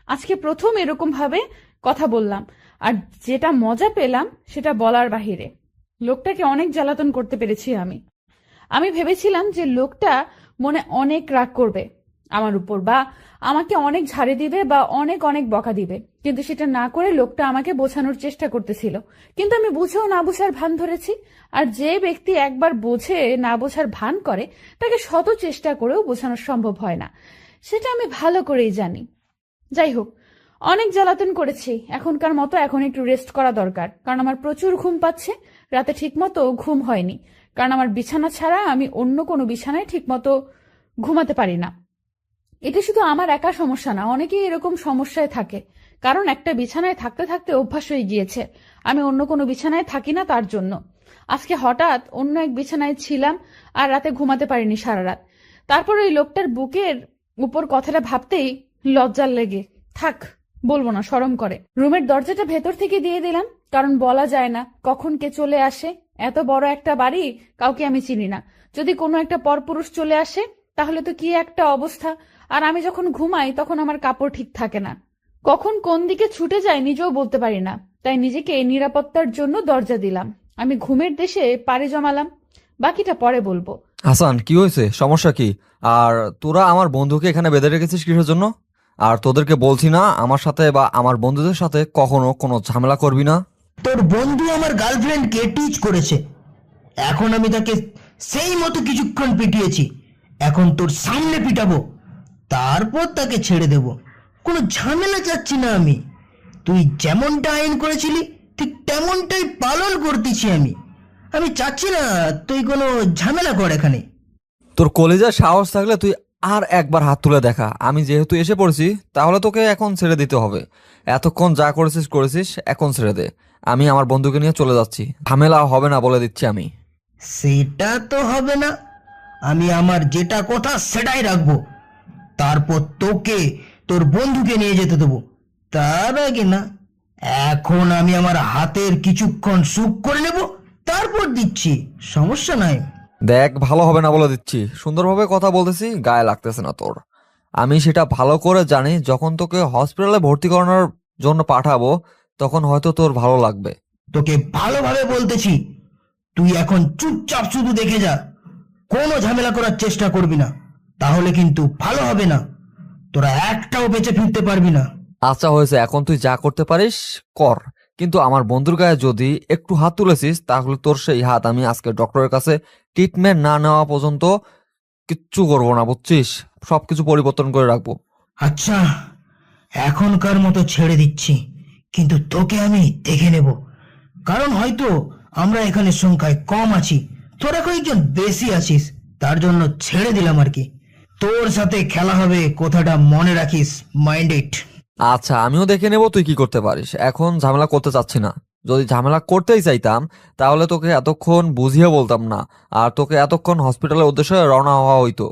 আজকে প্রথম এরকম ভাবে কথা বললাম। আর যেটা মজা পেলাম সেটা বলার বাহিরে। লোকটাকে অনেক জ্বালাতন করতে পেরেছি আমি ভেবেছিলাম যে লোকটা মনে অনেক রাগ করবে আমার উপর, বা আমাকে অনেক ঝাড়ে দিবে, বা অনেক অনেক বকা দিবে। কিন্তু সেটা না করে লোকটা আমাকে বোঝানোর চেষ্টা করতেছিল। কিন্তু আমি বুঝেও না বোঝার ভান ধরেছি। আর যে ব্যক্তি একবার বোঝে না বোঝার ভান করে, তাকে শত চেষ্টা করেও বোঝানো সম্ভব হয় না, সেটা আমি ভালো করেই জানি। যাই হোক, অনেক জ্বালাতন করেছি, এখনকার মতো এখন একটু রেস্ট করা দরকার। কারণ আমার প্রচুর ঘুম পাচ্ছে, রাতে ঠিকমতো ঘুম হয়নি। কারণ আমার বিছানা ছাড়া আমি অন্য কোনো বিছানায় ঠিকমতো ঘুমাতে পারি না। এটা শুধু আমার একা সমস্যা না, অনেকেই এরকম সমস্যায় থাকে। কারণ একটা বিছানায় থাকতে থাকতে অভ্যাস হয়ে গিয়েছে। আমি অন্য কোনো বিছানায় থাকি না তার জন্য। আজকে হঠাৎ অন্য এক বিছানায় ছিলাম, আর রাতে ঘুমাতে পারিনি সারা রাত। তারপর ওই লোকটার বুকের উপর কথাটা ভাবতেই লজ্জার লেগে থাক, বলবো না, শরম করে। রুমের দরজাটা ভেতর থেকে দিয়ে দিলাম, কারণ বলা যায় না কখন কে চলে আসে। এত বড় একটা বাড়ি, কাউকে আমি চিনি না। যদি কোনো একটা পরপুরুষ চলে আসে তাহলে তো কি একটা অবস্থা। আর আমি যখন ঘুমাই তখন আমার কাপড় ঠিক থাকে না, কখন কোন দিকে ছুটে যায় নিজেও বলতে পারি না। তাই নিজেকে নিরাপত্তার জন্য দরজা দিলাম। আমি ঘুমের দেশে পাড়ি জমালাম, বাকিটা পরে বলবো। হাসান, কি হয়েছে? সমস্যা কি? আর তোরা আমার বন্ধুকে এখানে বেঁধে রেখেছিস কিসের জন্য? আর তোদেরকে বলছি না আমার সাথে বা আমার বন্ধুদের সাথে কখনো কোনো ঝামেলা করবি না। তোর বন্ধু আমার গার্লফ্রেন্ডকে টিচ করেছে, এখন আমি তাকে সেই মতো কিছুক্ষণ পিটিয়েছি। এখন তোর সামনে পিটাবো, তারপর তাকে ছেড়ে দেব। কোনো ঝামেলা চাচ্ছি না আমি। তুই যেমনটা আইন করেছিলি ঠিক তেমনটাই পালন করতেছি আমি চাচ্ছি না তুই কোনো ঝামেলা কর এখানে। তোর কলেজার সাহস থাকলে তুই আর একবার হাত তুলে দেখা। আমি যেহেতু এসে পড়েছি তাহলে তোকে এখন ছেড়ে দিতে হবে। এতক্ষণ যা করেছিস করেছিস, এখন ছেড়ে দে। আমি আমার বন্ধুকে নিয়ে চলে যাচ্ছি, ঝামেলা হবে না বলে দিচ্ছি আমি। সেটা তো হবে না, আমি আমার যেটা কথা সেটাই রাখবো। তারপর তোকে তোর বন্ধুকে নিয়ে যেতে দেবো। তার আগে না, এখন আমি আমার হাতের কিছুক্ষণ সুখ করে নেব, তারপর দিচ্ছি, সমস্যা নাই। দেখ, ভালো হবে না বলে দিচ্ছি। সুন্দরভাবে কথা বলতেছি, গায়ে লাগতেছে না তোর। আমি সেটা ভালো করে জানি, যখন তোকে হসপিটালে ভর্তি করানোর জন্য পাঠাবো তখন হয়তো তোর ভালো লাগবে। তোকে ভালোভাবে বলতেছি, তুই এখন চুপচাপ শুধু দেখে যা, কোনো ঝামেলা করার চেষ্টা করবি না, তাহলে কিন্তু ভালো হবে না। তোরা একটাও বেঁচে ফিরতে পারবি না। আচ্ছা হয়েছে, এখন তুই যা করতে পারিস কর, কিন্তু আমার বন্ধুর গায়ে যদি একটু হাত তুলেছিস তাহলে তোর সেই হাত আমি আজকে ডক্টরের কাছে ট্রিটমেন্ট না নেওয়া পর্যন্ত কিচ্ছু করবো না, বুঝছিস? সবকিছু পরিবর্তন করে রাখবো। আচ্ছা, এখনকার মতো ছেড়ে দিচ্ছি, কিন্তু তোকে আমি দেখে নেব। কারণ হয়তো আমরা এখানে সংখ্যায় কম আছি, তোরা কয়েকজন বেশি আছিস, তার জন্য ছেড়ে দিলাম আর কি। তোর সাথে খেলা হবে, কথাটা মনে রাখিস, মাইন্ড ইট। আচ্ছা, আমিও দেখে নেব তুই কি করতে পারিস। এখন ঝামেলা করতে চাচ্ছি না। যদি ঝামেলা করতেই চাইতাম তাহলে তোকে এতক্ষণ বুঝিয়ে বলতাম না, আর তোকে এতক্ষণ হসপিটালের উদ্দেশ্যে রওনা হওয়া হইতো।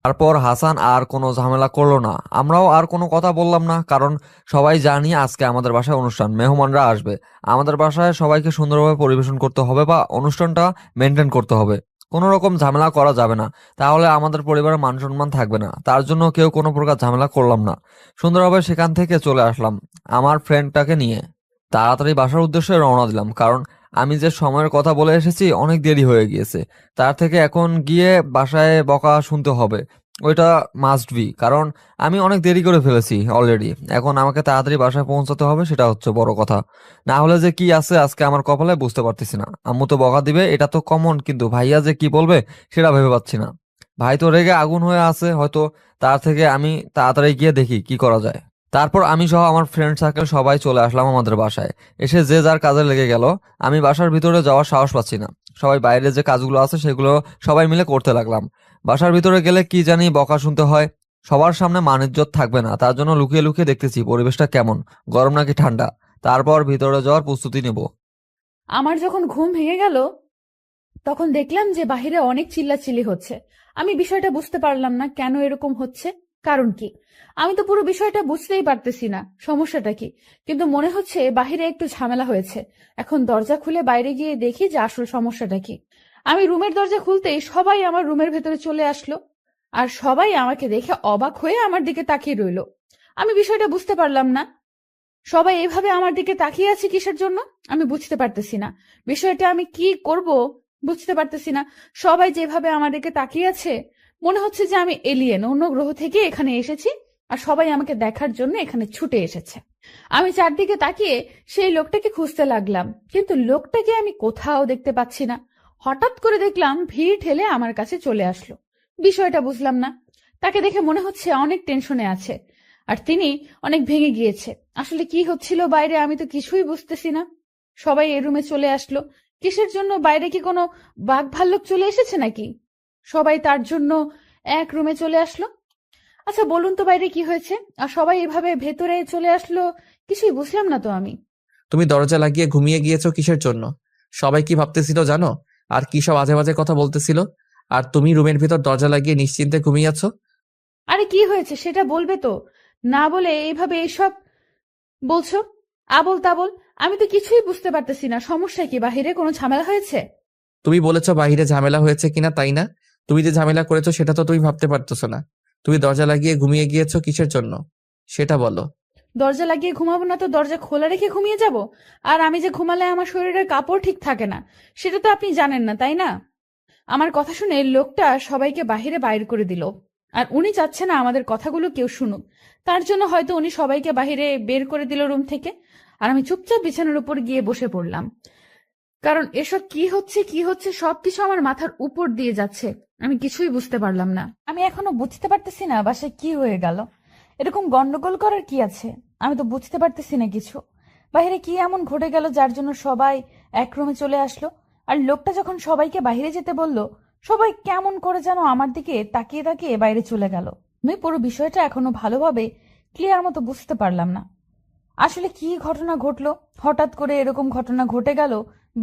তারপর হাসান আর কোনো ঝামেলা করলো না, আমরাও আর কোনো কথা বললাম না, কারণ সবাই জানি আজকে আমাদের বাসায় অনুষ্ঠান, মেহমানরা আসবে। আমাদের বাসায় সবাইকে সুন্দরভাবে পরিবেশন করতে হবে বা অনুষ্ঠানটা মেনটেন করতে হবে। কোনো রকম ঝামেলা করা যাবে না, তাহলে আমাদের পরিবারের মান সম্মান থাকবে না। তার জন্য কেউ কোনো প্রকার ঝামেলা করলাম না, সুন্দরভাবে সেখান থেকে চলে আসলাম আমার ফ্রেন্ডটাকে নিয়ে। তাড়াতাড়ি বাসার উদ্দেশ্যে রওনা দিলাম, কারণ আমি যে সময়ের কথা বলে এসেছি অনেক দেরি হয়ে গিয়েছে। তার থেকে এখন গিয়ে বাসায় বকা শুনতে হবে, ওইটা মাস্ট বি, কারণ আমি অনেক দেরি করে ফেলেছি অলরেডি। এখন আমাকে তাড়াতাড়ি বাসায় পৌঁছাতে হবে, সেটা হচ্ছে বড় কথা। না হলে যে কি আছে আজকে আমার কপালে বুঝতে পারতেছি না। আম্মু তো বকা দিবে, এটা তো কমন, কিন্তু ভাইয়া যে কি বলবে সেটা ভেবে পাচ্ছি না। ভাই তো রেগে আগুন হয়ে আছে হয়তো, তার থেকে আমি তাড়াতাড়ি গিয়ে দেখি কি করা যায়। তারপর আমি সহ আমার ফ্রেন্ড সার্কেল সবাই চলে আসলাম আমাদের বাসায়। এসে যে যার কাজে লেগে গেল। আমি বাসার ভিতরে যাওয়ার সাহস পাচ্ছি না, সবাই বাইরে যে কাজগুলো আছে সেগুলো সবাই মিলে করতে লাগলাম। বাসার ভিতরে গেলে কি জানি বকা শুনতে হয়, সবার সামনে মান ইজ্জত থাকবে না, তার জন্য লুকিয়ে লুকিয়ে দেখতেছি পরিবেশটা কেমন, গরম নাকি ঠান্ডা। তারপর ভিতরে যাওয়ার প্রস্তুতি নেব। আমার যখন ঘুম ভেঙে গেল তখন দেখলাম যে বাহিরে অনেক চিল্লাচিল্লি হচ্ছে। আমি বিষয়টা বুঝতে পারলাম না কেন এরকম হচ্ছে, কারণ কি। আমি তো পুরো বিষয়টা বুঝতেই পারতেছি না সমস্যাটা কি, কিন্তু মনে হচ্ছে বাহিরে একটু ঝামেলা হয়েছে। এখন দরজা খুলে বাইরে গিয়ে দেখি যে আসল সমস্যাটা কি। আমি রুমের দরজা খুলতেই সবাই আমার রুমের ভেতরে চলে আসলো, আর সবাই আমাকে দেখে অবাক হয়ে আমার দিকে তাকিয়ে রইলো। আমি বিষয়টা বুঝতে পারলাম না, সবাই এভাবে আমার দিকে তাকিয়ে আছে কিসের জন্য আমি বুঝতে পারতেছি না। বিষয়টা আমি কি করব বুঝতে পারতেছি না। সবাই যেভাবে আমার দিকে তাকিয়ে আছে মনে হচ্ছে যে আমি এলিয়েন, অন্য গ্রহ থেকে এখানে এসেছি, আর সবাই আমাকে দেখার জন্য এখানে ছুটে এসেছে। আমি চারদিকে তাকিয়ে সেই লোকটাকে খুঁজতে লাগলাম, কিন্তু লোকটাকে আমি কোথাও দেখতে পাচ্ছি না। হঠাৎ করে দেখলাম ভিড় ঠেলে আমার কাছে চলে আসলো। বিষয়টা বুঝলাম না। তাকে দেখে মনে হচ্ছে অনেক টেনশনে আছে, আর তিনি অনেক ভেঙে গিয়েছে। আসলে কি হচ্ছিল বাইরে আমি তো কিছুই বুঝতেছি না। সবাই এই রুমে চলে আসলো কিসের জন্য? বাইরে কি কোনো বাঘ ভাল্লুক চলে এসেছে নাকি? সবাই তার জন্য এক রুমে চলে আসলো। আচ্ছা বলুন তো বাইরে কি হয়েছে, আর সবাই এভাবে ভেতরে চলে আসলো, কিছুই বুঝলাম না তো আমি। তুমি দরজা লাগিয়ে ঘুমিয়ে গিয়েছো কিসের জন্য? সবাই কি ভাবতেছিল জানো? আর কি সব আজে বাজে কথা বলতেছিল, আর তুমি রুমের ভিতর দরজা লাগিয়ে নিশ্চিন্তে ঘুমিয়ে আছো। আরে কি হয়েছে সেটা বলবে তো, না বলে এইভাবে এইসব বলছো আবল তাবল। আমি তো কিছুই বুঝতে পারতেছি না, সমস্যা কি? বাহিরে কোনো ঝামেলা হয়েছে? তুমি বলেছো বাইরে ঝামেলা হয়েছে কিনা, তাই না? তুমি যে ঝামেলা করেছো সেটা তো তুমি ভাবতে পারতেছো না। তুমি দরজা লাগিয়ে ঘুমিয়ে গিয়েছো কিসের জন্য সেটা বলো। দরজা লাগিয়ে ঘুমাবো না তো দরজা খোলা রেখে ঘুমিয়ে যাব? আর আমি যে ঘুমালে আমার শরীরের কাপড় ঠিক থাকে না, সেটা তো আপনি জানেন না, তাই না? আমার কথা শুনে লোকটা সবাইকে বাহিরে বাইর করে দিল, আর উনি চাচ্ছে না আমাদের কথাগুলো কেউ শুনুক। তার জন্য হয়তো উনি সবাইকে বাহিরে বের করে দিল রুম থেকে। আর আমি চুপচাপ বিছানার উপর গিয়ে বসে পড়লাম, কারণ এসব কি হচ্ছে কি হচ্ছে সবকিছু আমার মাথার উপর দিয়ে যাচ্ছে। আমি কিছুই বুঝতে পারলাম না। আমি এখনো বুঝতে পারতেছি না বাসায় কি হয়ে গেল। এরকম গন্ডগোল করার কি আছে? আমি তো বুঝতে পারতেছি না কিছু। বাইরে কি এমন ঘটে গেল যার জন্য সবাই এক রুমে চলে আসলো? আর লোকটা যখন সবাইকে বাইরে যেতে বলল, সবাই কেমন করে যেন আমার দিকে তাকিয়ে তাকিয়ে বাইরে চলে গেল। আমি পুরো বিষয়টা এখনো ভালোভাবে ক্লিয়ার মতো বুঝতে পারলাম না। আসলে কি ঘটনা ঘটলো, হঠাৎ করে এরকম ঘটনা ঘটে গেল।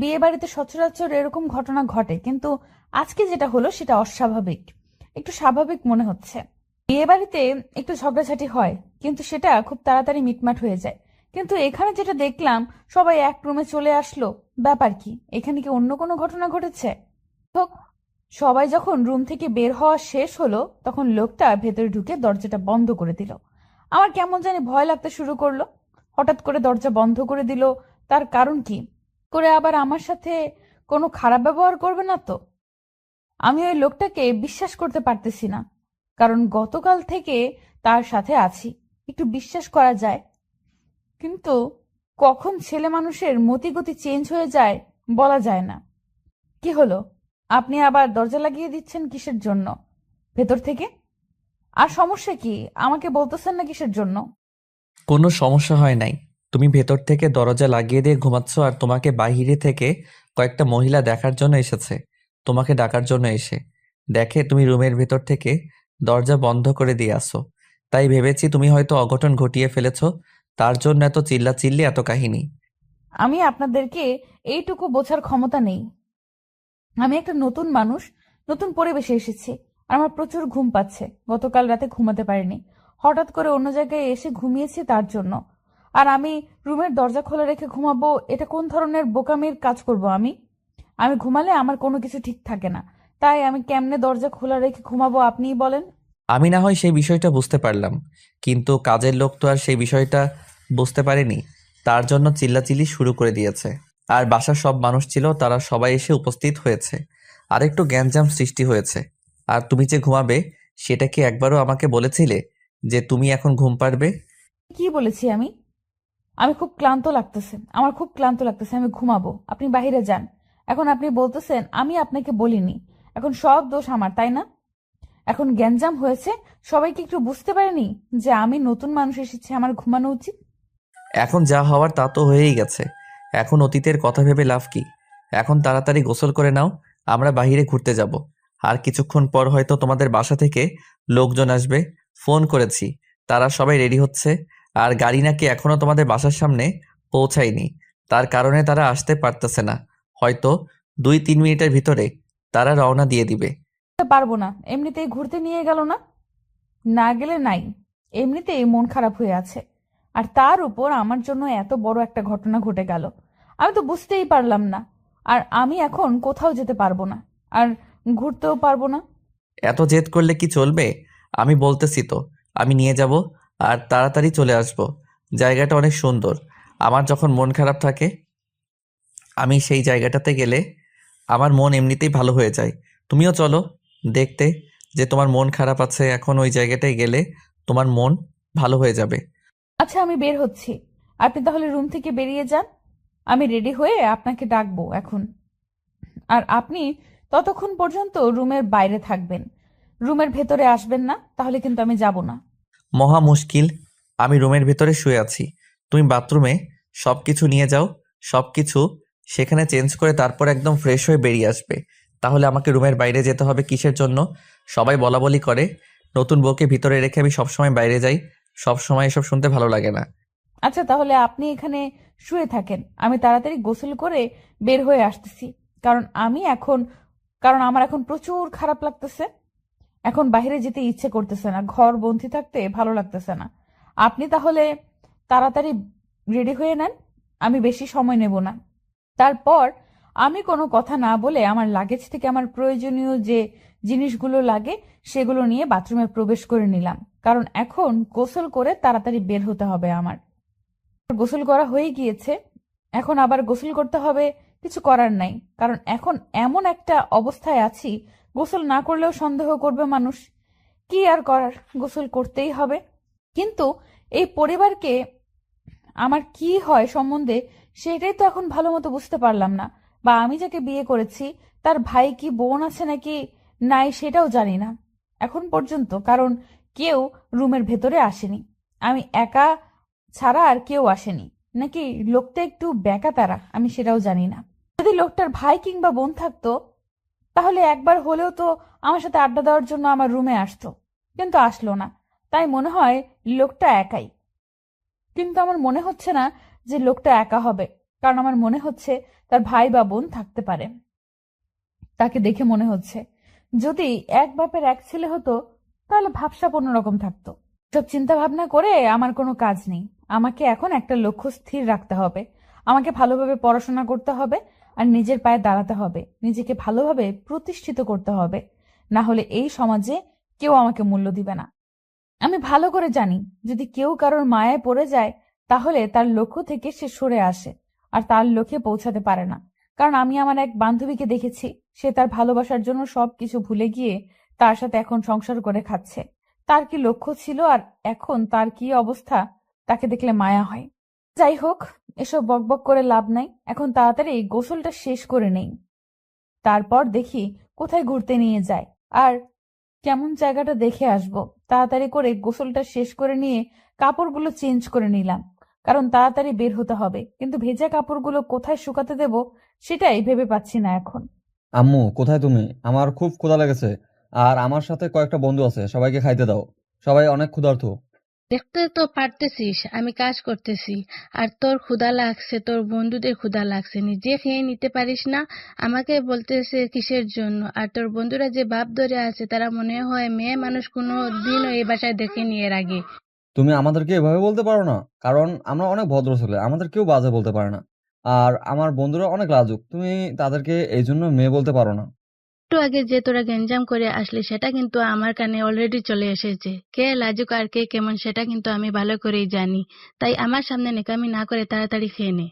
বিয়ে বাড়িতে সচরাচর এরকম ঘটনা ঘটে, কিন্তু আজকে যেটা হলো সেটা অস্বাভাবিক, একটু স্বাভাবিক মনে হচ্ছে। বিয়ে বাড়িতে একটু ঝগড়াঝাটি হয়, কিন্তু সেটা খুব তাড়াতাড়ি মিটমাট হয়ে যায়। কিন্তু এখানে যেটা দেখলাম, সবাই এক রুমে চলে আসলো, ব্যাপার কি? এখানে কি অন্য কোনো ঘটনা ঘটেছে? তো সবাই যখন রুম থেকে বের হওয়া শেষ হলো তখন লোকটা ভেতরে ঢুকে দরজাটা বন্ধ করে দিল। আমার কেমন জানি ভয় লাগতে শুরু করলো। হঠাৎ করে দরজা বন্ধ করে দিল, তার কারণ কি? করে আবার আমার সাথে কোনো খারাপ ব্যবহার করবে না তো? আমি ওই লোকটাকে বিশ্বাস করতে পারতেছি না, কারণ গতকাল থেকে তার সাথে আছি, একটু বিশ্বাস করা যায়। কিন্তু কখন ছেলে মানুষের মতিগতি চেঞ্জ হয়ে যায় বলা যায় না। কি হলো, আপনি আবার দরজা লাগিয়ে দিচ্ছেন কিসের জন্য ভেতর থেকে? আর সমস্যা কি আমাকে বলতেছেন না কিসের জন্য? কোনো সমস্যা হয় নাই। তুমি ভেতর থেকে দরজা লাগিয়ে দিয়ে ঘুমাচ্ছ, আর তোমাকে বাইরে থেকে কয়েকটা মহিলা দেখার জন্য এসেছে। তোমাকে ডাকার জন্য এসে দেখে তুমি রুমের ভেতর থেকে দরজা বন্ধ করে দিয়ে আসো। তাই ভেবেছি তুমি হয়তো অঘটন ঘটিয়ে ফেলেছো, তার জন্য এত চিল্লাচিল্লি, এত কাহিনী। আমি আপনাদেরকে এইটুকু বোঝার ক্ষমতা নেই। আমি একটা নতুন মানুষ, নতুন পরিবেশে এসেছি, আর আমার প্রচুর ঘুম পাচ্ছে। গতকাল রাতে ঘুমাতে পারিনি, হঠাৎ করে অন্য জায়গায় এসে ঘুমিয়েছি তার জন্য। আর আমি রুমের দরজা খোলা রেখে ঘুমাবো, এটা কোন ধরনের বোকামির কাজ করব আমি? আমি ঘুমালে আমার কোনো কিছু ঠিক থাকে না, তাই আমি কেমনে দরজা খোলা রেখে ঘুমাবো আপনিই বলেন। আমি না হয় সেই বিষয়টা বুঝতে পারলাম, কিন্তু কাজের লোক তো আর সেই বিষয়টা বুঝতে পারেনি, তার জন্য চিল্লাচিল্লি শুরু করে দিয়েছে। আর বাসার সব মানুষ ছিল, তারা সবাই এসে উপস্থিত হয়েছে, আর একটু গ্যাঞ্জাম সৃষ্টি হয়েছে। আর তুমি যে ঘুমাবে সেটা কি একবারও আমাকে বলেছিলে যে তুমি এখন ঘুম পাড়বে? কি বলেছি আমি? আমি খুব ক্লান্ত লাগতেছে, আমার খুব ক্লান্ত লাগতেছে, আমি ঘুমাবো, আপনি বাইরে যান। এখন আপনি বলতেছেন আমি আপনাকে বলিনি, এখন সব দোষ আমার, তাই না? এখন গ্যাঞ্জাম হয়েছে, সবাই কি একটু বুঝতে পারেনি যে আমি নতুন মানুষ এসেছি, আমার ঘুমানো উচিত? এখন যা হওয়ার তা তো হয়েই গেছে, এখন অতীতের কথা ভেবে লাভ কি? এখন তাড়াতাড়ি গোসল করে নাও, আমরা বাইরে ঘুরতে যাব। আর কিছুক্ষণ পর হয়তো তোমাদের বাসা থেকে লোকজন আসবে, ফোন করেছি, তারা সবাই রেডি হচ্ছে। আর গাড়ি নাকি এখনো তোমাদের বাসার সামনে পৌঁছায়নি, তার কারণে তারা আসতে পারতেছে না। হয়তো 2-3 মিনিটের ভিতরে তারা রওনা দিয়ে দিবে। পারবো না, এমনিতেই ঘুরতে নিয়ে গেল না, না গেলে নাই, এমনিতেই মন খারাপ হয়ে আছে, আর তার উপর আমার জন্য এত বড় একটা ঘটনা ঘটে গেল, আমি তো বুঝতেই পারলাম না। আর আমি এখন কোথাও যেতে পারবো না, আর ঘুরতেও পারবো না। এত জেদ করলে কি চলবে? আমি বলতেছি তো, আমি নিয়ে যাব আর তাড়াতাড়ি চলে আসব। জায়গাটা অনেক সুন্দর, আমার যখন মন খারাপ থাকে আমি সেই জায়গাটাতে গেলে আমার মন এমনিতেই ভালো হয়ে যায়। তুমিও চলো দেখতে, যে তোমার মন খারাপ আছে, এখন ওই জায়গাটায় গেলে তোমার মন ভালো হয়ে যাবে। আচ্ছা, আমি বের হচ্ছি, আপনি তাহলে রুম থেকে বেরিয়ে যান, আমি রেডি হয়ে আপনাকে ডাকবো এখন। আর আপনি ততক্ষণ পর্যন্ত রুমের বাইরে থাকবেন, রুমের ভেতরে আসবেন না, তাহলে কিন্তু আমি যাব না। মহা মুশকিল, আমি রুমের ভিতরে শুয়ে আছি, তুমি বাথরুমে সব কিছু নিয়ে যাও, সব কিছু সেখানে চেঞ্জ করে তারপর একদম ফ্রেশ হয়ে বেরিয়ে আসবে। তাহলে আমাকে রুমের বাইরে যেতে হবে কিসের জন্য? সবাই বলাবলি করে নতুন বউকে ভিতরে রেখে আমি সবসময় বাইরে যাই, সবসময় এসব শুনতে ভালো লাগে না। আচ্ছা, তাহলে আপনি এখানে শুয়ে থাকেন, আমি তাড়াতাড়ি গোসল করে বের হয়ে আসতেছি। কারণ আমি এখন কারণ আমার এখন প্রচুর খারাপ লাগতেছে, এখন বাইরে যেতে ইচ্ছে করতেছে না, ঘর বন্দি থাকতে ভালো লাগতেছে না। আপনি তাহলে তাড়াতাড়ি রেডি হয়ে নেন, আমি বেশি সময় নেব না। তারপর আমি কোনো কথা না বলে আমার লাগেজ থেকে আমার প্রয়োজনীয় যে জিনিসগুলো লাগে সেগুলো নিয়ে বাথরুমে প্রবেশ করে নিলাম, কারণ এখন গোসল করে তাড়াতাড়ি বের হতে হবে আমার। গোসল করা হয়ে গিয়েছে, এখন আবার গোসল করতে হবে, কিছু করার নাই, কারণ এখন এমন একটা অবস্থায় আছি, গোসল না করলেও সন্দেহ করবে মানুষ। কি আর করার, গোসল করতেই হবে। কিন্তু এই পরিবারকে আমার কি হয় সম্বন্ধে সেটাই তো এখন ভালো মতো বুঝতে পারলাম না, বা আমি যাকে বিয়ে করেছি তার ভাই কি বোন আছে নাকি নাই সেটাও জানি না এখন পর্যন্ত, কারণ কেউ রুমের ভেতরে আসেনি, আমি একা ছাড়া আর কেউ আসেনি, নাকি লোকটা একটু বেকা তারা আমি সেটাও জানি না। যদি লোকটার ভাই কিংবা বোন থাকতো তাহলে একবার হলেও তো আমার সাথে আড্ডা দেওয়ার জন্য আমার রুমে আসতো, কিন্তু আসলো না, তাই মনে হয় লোকটা একাই। কিন্তু আমার মনে হচ্ছে না যে লোকটা একা হবে, কারণ আমার মনে হচ্ছে তার ভাই বা বোন থাকতে পারে। তাকে দেখে মনে হচ্ছে যদি এক বাপের এক ছেলে হতো তাহলে ভাবসাব অন্যরকম থাকতো। সব চিন্তা ভাবনা করে আমার কোনো কাজ নেই, আমাকে এখন একটা লক্ষ্য স্থির রাখতে হবে, আমাকে ভালোভাবে পড়াশোনা করতে হবে, আর নিজের পায়ে দাঁড়াতে হবে, নিজেকে ভালোভাবে প্রতিষ্ঠিত করতে হবে, না হলে এই সমাজে কেউ আমাকে মূল্য দিবে না। আমি ভালো করে জানি যদি কেউ কারোর মায়ায় পড়ে যায় তাহলে তার লক্ষ্য থেকে সে সরে আসে আর তার লক্ষ্যে পৌঁছাতে পারে না। কারণ আমি আমার এক বান্ধবীকে দেখেছি, সে তার ভালোবাসার জন্য সবকিছু ভুলে গিয়ে তার সাথে এখন সংসার করে খাচ্ছে। তার কি লক্ষ্য ছিল আর এখন তার কি অবস্থা, তাকে দেখলে মায়া হয়। যাই হোক, এসব বকবক করে লাভ নাই, এখন তাড়াতাড়ি গোসলটা শেষ করে নেই, তারপর দেখি কোথায় ঘুরতে নিয়ে যায় আর কেমন জায়গাটা দেখে আসবো। তাড়াতাড়ি করে গোসলটা শেষ করে নিয়ে কাপড়গুলো চেঞ্জ করে নিলাম, কারণ তাড়াতাড়ি বের হতে হবে, কিন্তু ভেজা কাপড়গুলো কোথায় শুকাতে দেব সেটাই ভেবে পাচ্ছি না এখন। আম্মু, কোথায় তুমি? আমার খুব ক্ষুধা লেগেছে। আর আমার সাথে কয়েকটা বন্ধু আছে, সবাইকে খাইতে দাও। সবাই অনেক ক্ষুধার্ত। দেখতে তো পারতেছিস আমি কাজ করতেছি, আর তোর ক্ষুধা লাগছে, তোর বন্ধুদের ক্ষুধা লাগছে, নিজে খেয়ে নিতে পারিস না? আমাকে বলতেছে কিসের জন্য? আর তোর বন্ধুরা যে বাপ ধরে আছে তারা মনে হয় মেয়ে মানুষ কোনো দিনও এই বাসায় দেখেনি এর আগে। তুমি আমাদেরকে এভাবে বলতে পারো না, কারণ আমরা অনেক ভদ্র ছেলে, আমাদের কেউ বাজে বলতে পারে না। আর আমার বন্ধুরা অনেক লাজুক, তুমি তাদেরকে এই জন্য মেয়ে বলতে পারো না। একটু আগে যে তোরা গ্যাঞ্জাম করে আসলি সেটা কিন্তু আমার কানে অলরেডি চলে এসেছে। কে লাজুক আর কে কেমন সেটা কিন্তু আমি ভালো করেই জানি। তাই আমার সামনে নেকামি না করে তাড়াতাড়ি খেয়ে নে।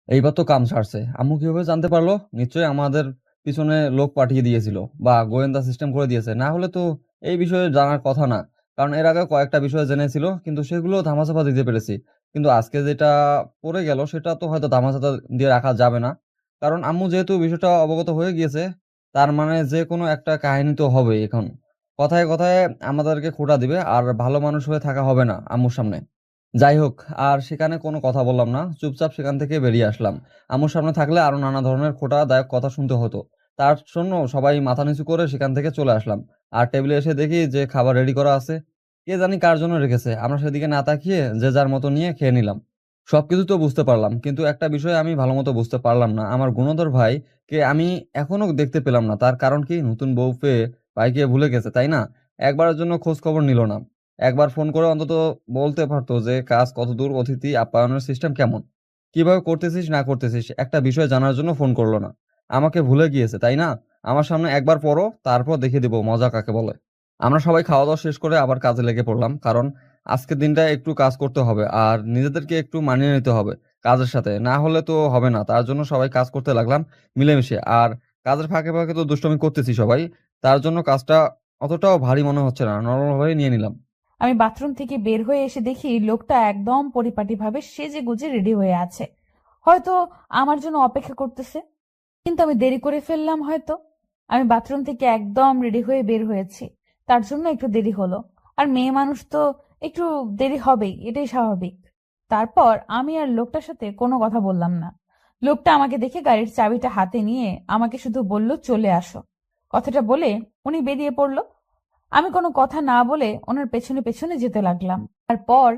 এইবার তো কাম সারছে। আম্মু কিভাবে জানতে পারলো? নিশ্চয়ই আমাদের পিছনে লোক পাঠিয়ে দিয়েছিল বা গোয়েন্দা সিস্টেম করে দিয়েছে, না হলে তো এই বিষয়ে জানার কথা না। কারণ এর আগে কয়েকটা বিষয় জেনেছিল, কিন্তু সেগুলো ধামাচাপা দিতে পেরেছি। কিন্তু আজকে যেটা পড়ে গেল সেটা তো হয়তো ধামাচাপা দিয়ে রাখা যাবে না। কারণ আম্মু যেহেতু বিষয়টা অবগত হয়ে গিয়েছে, তার মানে যে কোনো একটা কাহিনী তো হবে এখন। কথায় কথায় আমাদেরকে খোঁটা দিবে, আর ভালো মানুষ হয়ে থাকা হবে না আম্মুর সামনে। যাই হোক, আর সেখানে কোনো কথা বললাম না, চুপচাপ সেখান থেকে বেরিয়ে আসলাম। আম্মুর সামনে থাকলে আরো নানা ধরনের খোঁটাদায়ক কথা শুনতে হতো। তার জন্য সবাই মাথা নিচু করে সেখান থেকে চলে আসলাম। আর টেবিলে এসে দেখি যে খাবার রেডি করা আছে। কে জানি কার জন্য রেখেছে, আমরা সেদিকে না তাকিয়ে যে যার মতো নিয়ে খেয়ে নিলাম। সবকিছু তো বুঝতে পারলাম, কিন্তু একটা বিষয় আমি ভালো মতো বুঝতে পারলাম না, আমার গুণধর ভাই কে আমি এখনো দেখতে পেলাম না। তার কারণ কি? নতুন বউ পেয়ে ভাইকে ভুলে গেছে, তাই না? একবারের জন্য খোঁজ খবর নিল না। একবার ফোন করে অন্তত বলতে পারতো যে কাজ কতদূর, অতিথি আপ্যায়নের সিস্টেম কেমন, কিভাবে করতেছিস না করতেছিস, একটা বিষয় জানার জন্য ফোন করলো না। আমাকে ভুলে গিয়েছে, তাই না? আমার সামনে একবার পড়ো, তারপর দেখিয়ে দিব মজা কাকে বলে। আমরা সবাই খাওয়া দাওয়া শেষ করে আবার কাজে লেগে পড়লাম, কারণ আজকের দিনটা একটু কাজ করতে হবে আর নিজেদেরকে একটু মানিয়ে নিতে হবে কাজের সাথে, না হলে তো হবে না। তার জন্য সবাই কাজ করতে লাগলাম মিলেমিশে। আর কাজের ফাঁকে ফাঁকে তো দুষ্টমি করতেছি সবাই, তার জন্য কাজটা অতটাও ভারী মনে হচ্ছে না, নরমালভাবে নিয়ে নিলাম। আমি বাথরুম থেকে বের হয়ে এসে দেখি লোকটা একদম পরিপাটিভাবে সেজে গুজে রেডি হয়ে আছে। হয়তো আমার জন্য অপেক্ষা করতেছে, কিন্তু আমি দেরি করে ফেললাম হয়তো। আমি বাথরুম থেকে একদম রেডি হয়ে বের হয়েছি, তার জন্য একটু দেরি হলো। আর মেয়ে মানুষ তো একটু দেরি হবেই, এটাই স্বাভাবিক। তারপর আমি আর লোকটার সাথে কোনো কথা বললাম না। লোকটা আমাকে দেখে গাড়ির চাবিটা হাতে নিয়ে আমাকে শুধু বলল, চলে আসো। কথাটা বলে উনি বেরিয়ে পড়লো। আমি কোনো কথা না বলে ওনার পেছনে পেছনে যেতে লাগলাম। তারপর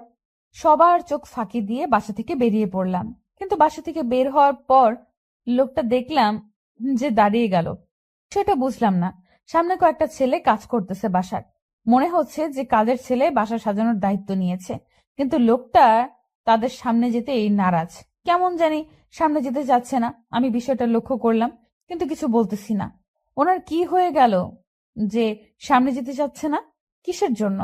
সবার চোখ ফাঁকি দিয়ে বাসা থেকে বেরিয়ে পড়লাম। কিন্তু বাসা থেকে বের হওয়ার পর লোকটা দেখলাম যে দাঁড়িয়ে গেল। সেটা বুঝলাম না। সামনে কয়েকটা ছেলে কাজ করতেছে বাসার। মনে হচ্ছে যে কাজের ছেলে বাসা সাজানোর দায়িত্ব নিয়েছে। কিন্তু লোকটা তাদের সামনে যেতে এই নারাজ, কেমন জানি সামনে যেতে যাচ্ছে না। আমি বিষয়টা লক্ষ্য করলাম, কিন্তু কিছু বলতেছি না। ওনার কি হয়ে গেল যে সামনে যেতে চাচ্ছে না? কিসের জন্য?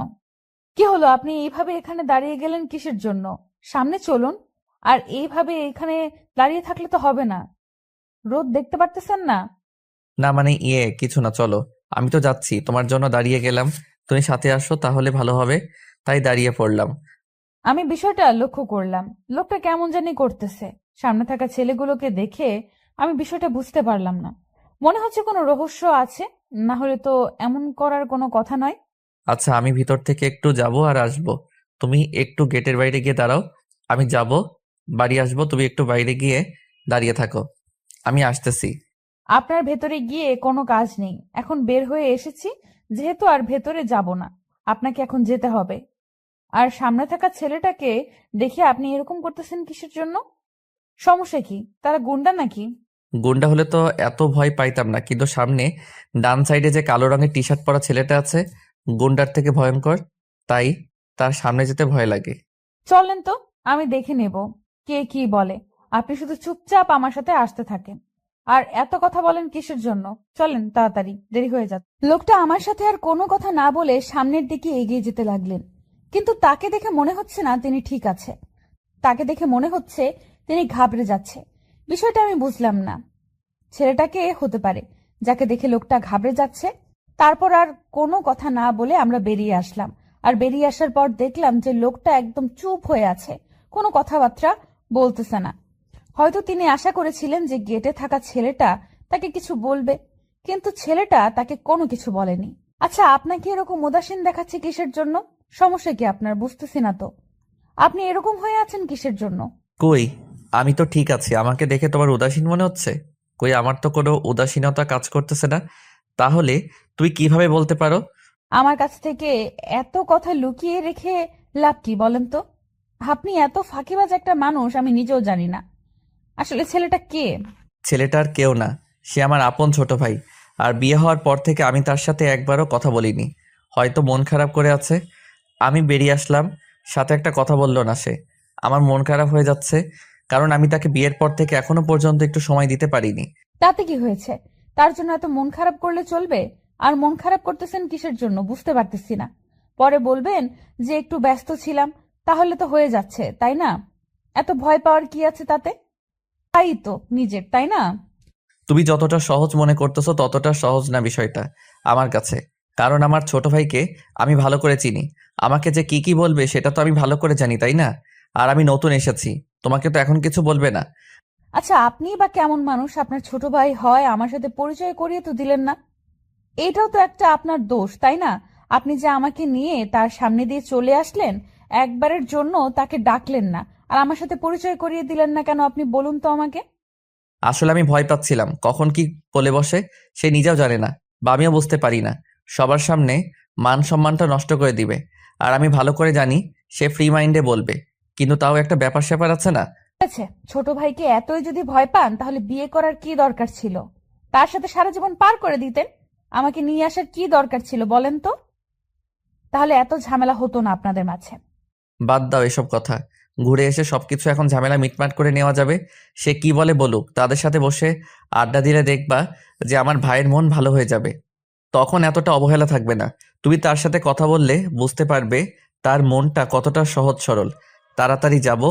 কি হলো, আপনি এইভাবে এখানে দাঁড়িয়ে গেলেন কিসের জন্য? সামনে চলুন। আর এইভাবে এখানে দাঁড়িয়ে থাকলে তো হবে না। রোদ দেখতে পারতেছেন না? না মানে কিছু না, চলো। আমি তো যাচ্ছি, তোমার জন্য দাঁড়িয়ে গেলাম। তুমি সাথে আসো তাহলে ভালো হবে, তাই দাঁড়িয়ে পড়লাম। আমি বিষয়টা লক্ষ্য করলাম, লোকটা কেমন জানি করতেছে। সামনে থাকা ছেলেগুলোকে দেখে আমি বিষয়টা বুঝতে পারলাম না। মনে হচ্ছে কোনো রহস্য আছে, না হলে তো এমন করার কোনো কথা নয়। আচ্ছা, আমি ভিতর থেকে একটু যাব আর আসবো। তুমি একটু গেটের বাইরে গিয়ে দাঁড়াও। আমি যাব, বাড়ি আসবো, তুমি একটু বাইরে গিয়ে দাঁড়িয়ে থাকো, আমি আসতেছি। আপনার ভেতরে গিয়ে কোনো কাজ নেই, এখন বের হয়ে এসেছি যেহেতু আর ভেতরে যাব না। আপনাকে এখন যেতে হবে। আর সামনে থাকা ছেলেটাকে দেখে আপনি এরকম করতেছেন কিসের জন্য? সমস্যা কি? তারা গুন্ডা নাকি? গুন্ডা হলে তো এত ভয় পাইতাম না, কিন্তু সামনে ডান সাইডে যে কালো রঙের টি শার্ট পরা ছেলেটা আছে, গুন্ডার থেকে ভয়ঙ্কর, তাই তার সামনে যেতে ভয় লাগে। চলেন তো, আমি দেখে নেব কে কি বলে। আপনি শুধু চুপচাপ আমার সাথে আসতে থাকেন। আর এত কথা বলেন কিসের জন্য? চলেন তাড়াতাড়ি, দেরি হয়ে যাচ্ছে। লোকটা আমার সাথে আর কোনো কথা না বলে সামনের দিকে এগিয়ে যেতে লাগলেন। কিন্তু তাকে দেখে মনে হচ্ছে না তিনি ঠিক আছে। তাকে দেখে মনে হচ্ছে তিনি ঘাবড়ে যাচ্ছে। বিষয়টা আমি বুঝলাম না। ছেলেটাকে হতে পারে যাকে দেখে লোকটা ঘাবড়ে যাচ্ছে। তারপর আর কোনো কথা না বলে আমরা বেরিয়ে আসলাম। আর বেরিয়ে আসার পর দেখলাম যে লোকটা একদম চুপ হয়ে আছে, কোনো কথাবার্তা বলতেছে না। হয়তো তিনি আশা করেছিলেন যে গেটে থাকা ছেলেটা তাকে কিছু বলবে, কিন্তু ছেলেটা তাকে কোনো কিছু বলেনি। আচ্ছা, আপনাকে এরকম উদাসীন দেখাচ্ছে কিসের জন্য? সমস্যা কি আপনার? বুঝতেছি না তো। আপনি এরকম হয়ে আছেন কিসের জন্য? কই, আমি তো ঠিক আছি, আমাকে দেখে তোমার উদাসীন মনে হচ্ছে? কই আমার তো কোনো উদাসীনতা কাজ করতেছে না। তাহলে তুই কিভাবে বলতে পারো? আমার কাছ থেকে এত কথা লুকিয়ে রেখে লাভ কি বলেন তো? আপনি এত ফাঁকিবাজ একটা মানুষ আমি নিজেও জানি না। আসলে ছেলেটা কে? ছেলেটার কেউ না, সে আমার আপন ছোট ভাই। আর বিয়ে হওয়ার পর থেকে আমি তার সাথে একবারও কথা বলিনি। হয়তো মন খারাপ করে আছে। আমি বেরিয়ে আসলাম, সাথে একটা কথা বললো না সে। আমার মন খারাপ হয়ে যাচ্ছে, কারণ আমি তাকে বিয়ের পর থেকে এখনো পর্যন্ত একটু সময় দিতে পারিনি। তাতে কি হয়েছে? তার জন্য এত মন খারাপ করলে চলবে? আর মন খারাপ করতেছেন কিসের জন্য বুঝতে পারতেছি না। পরে বলবেন যে একটু ব্যস্ত ছিলাম, তাহলে তো হয়ে যাচ্ছে, তাই না? এত ভয় পাওয়ার কি আছে তাতে? তাই তো নিজের, তাই না? তুমি যতটা সহজ মনে করতেছো ততটা সহজ না বিষয়টা আমার কাছে। কারণ আমার ছোট ভাইকে আমি ভালো করে চিনি। আমাকে যে কি কি বলবে সেটা তো আমি ভালো করে জানি, তাই না? আর আমি নতুন এসেছি, তোমাকে তো এখন কিছু বলবে না। আচ্ছা, আপনিই বা কেমন মানুষ আপনার ছোট ভাই হয় আমার সাথে পরিচয় করিয়ে তো দিলেন না? এটাও তো একটা আপনার দোষ, তাই না? আপনি যে আমাকে নিয়ে তার সামনে দিয়ে চলে আসলেন, একবারের জন্য তাকে ডাকলেন না, আর আমার সাথে পরিচয় করিয়ে দিলেন না কেন আপনি বলুন তো আমাকে। আসলে আমি ভয় পাচ্ছিলাম কখন কি বলে বসে, সে নিজেও জানে না, বা আমিও বুঝতে পারি না। সবার সামনে মান সম্মানটা নষ্ট করে দিবে। আর আমি ভালো করে জানি সে ফ্রি মাইন্ডে বলবে, কিন্তু তাও একটা ব্যাপার স্যাপার আছে না। আচ্ছা, ছোট ভাইকে এতই যদি ভয় পান তাহলে বিয়ে করার কি দরকার ছিল? তার সাথে সারা জীবন পার করে দিতেন। আমাকে নিয়ে আসার কি দরকার ছিল বলেন তো? তাহলে এত ঝামেলা হতো না আপনাদের মাঝে। বাদ দাও এসব কথা। ঘুরে এসে সবকিছু এখন ঝামেলা মিটমাট করে নেওয়া যাবে। সে কি বলে বলুক, তাদের সাথে বসে আড্ডা দিলে দেখবা যে আমার ভাইয়ের মন ভালো হয়ে যাবে। তখন এতটা অবহেলা থাকবে না। তুমি তার সাথে কথা বললে বুঝতে পারবে তার মনটা কতটা সহজ সরল। তাড়াতাড়ি যাব,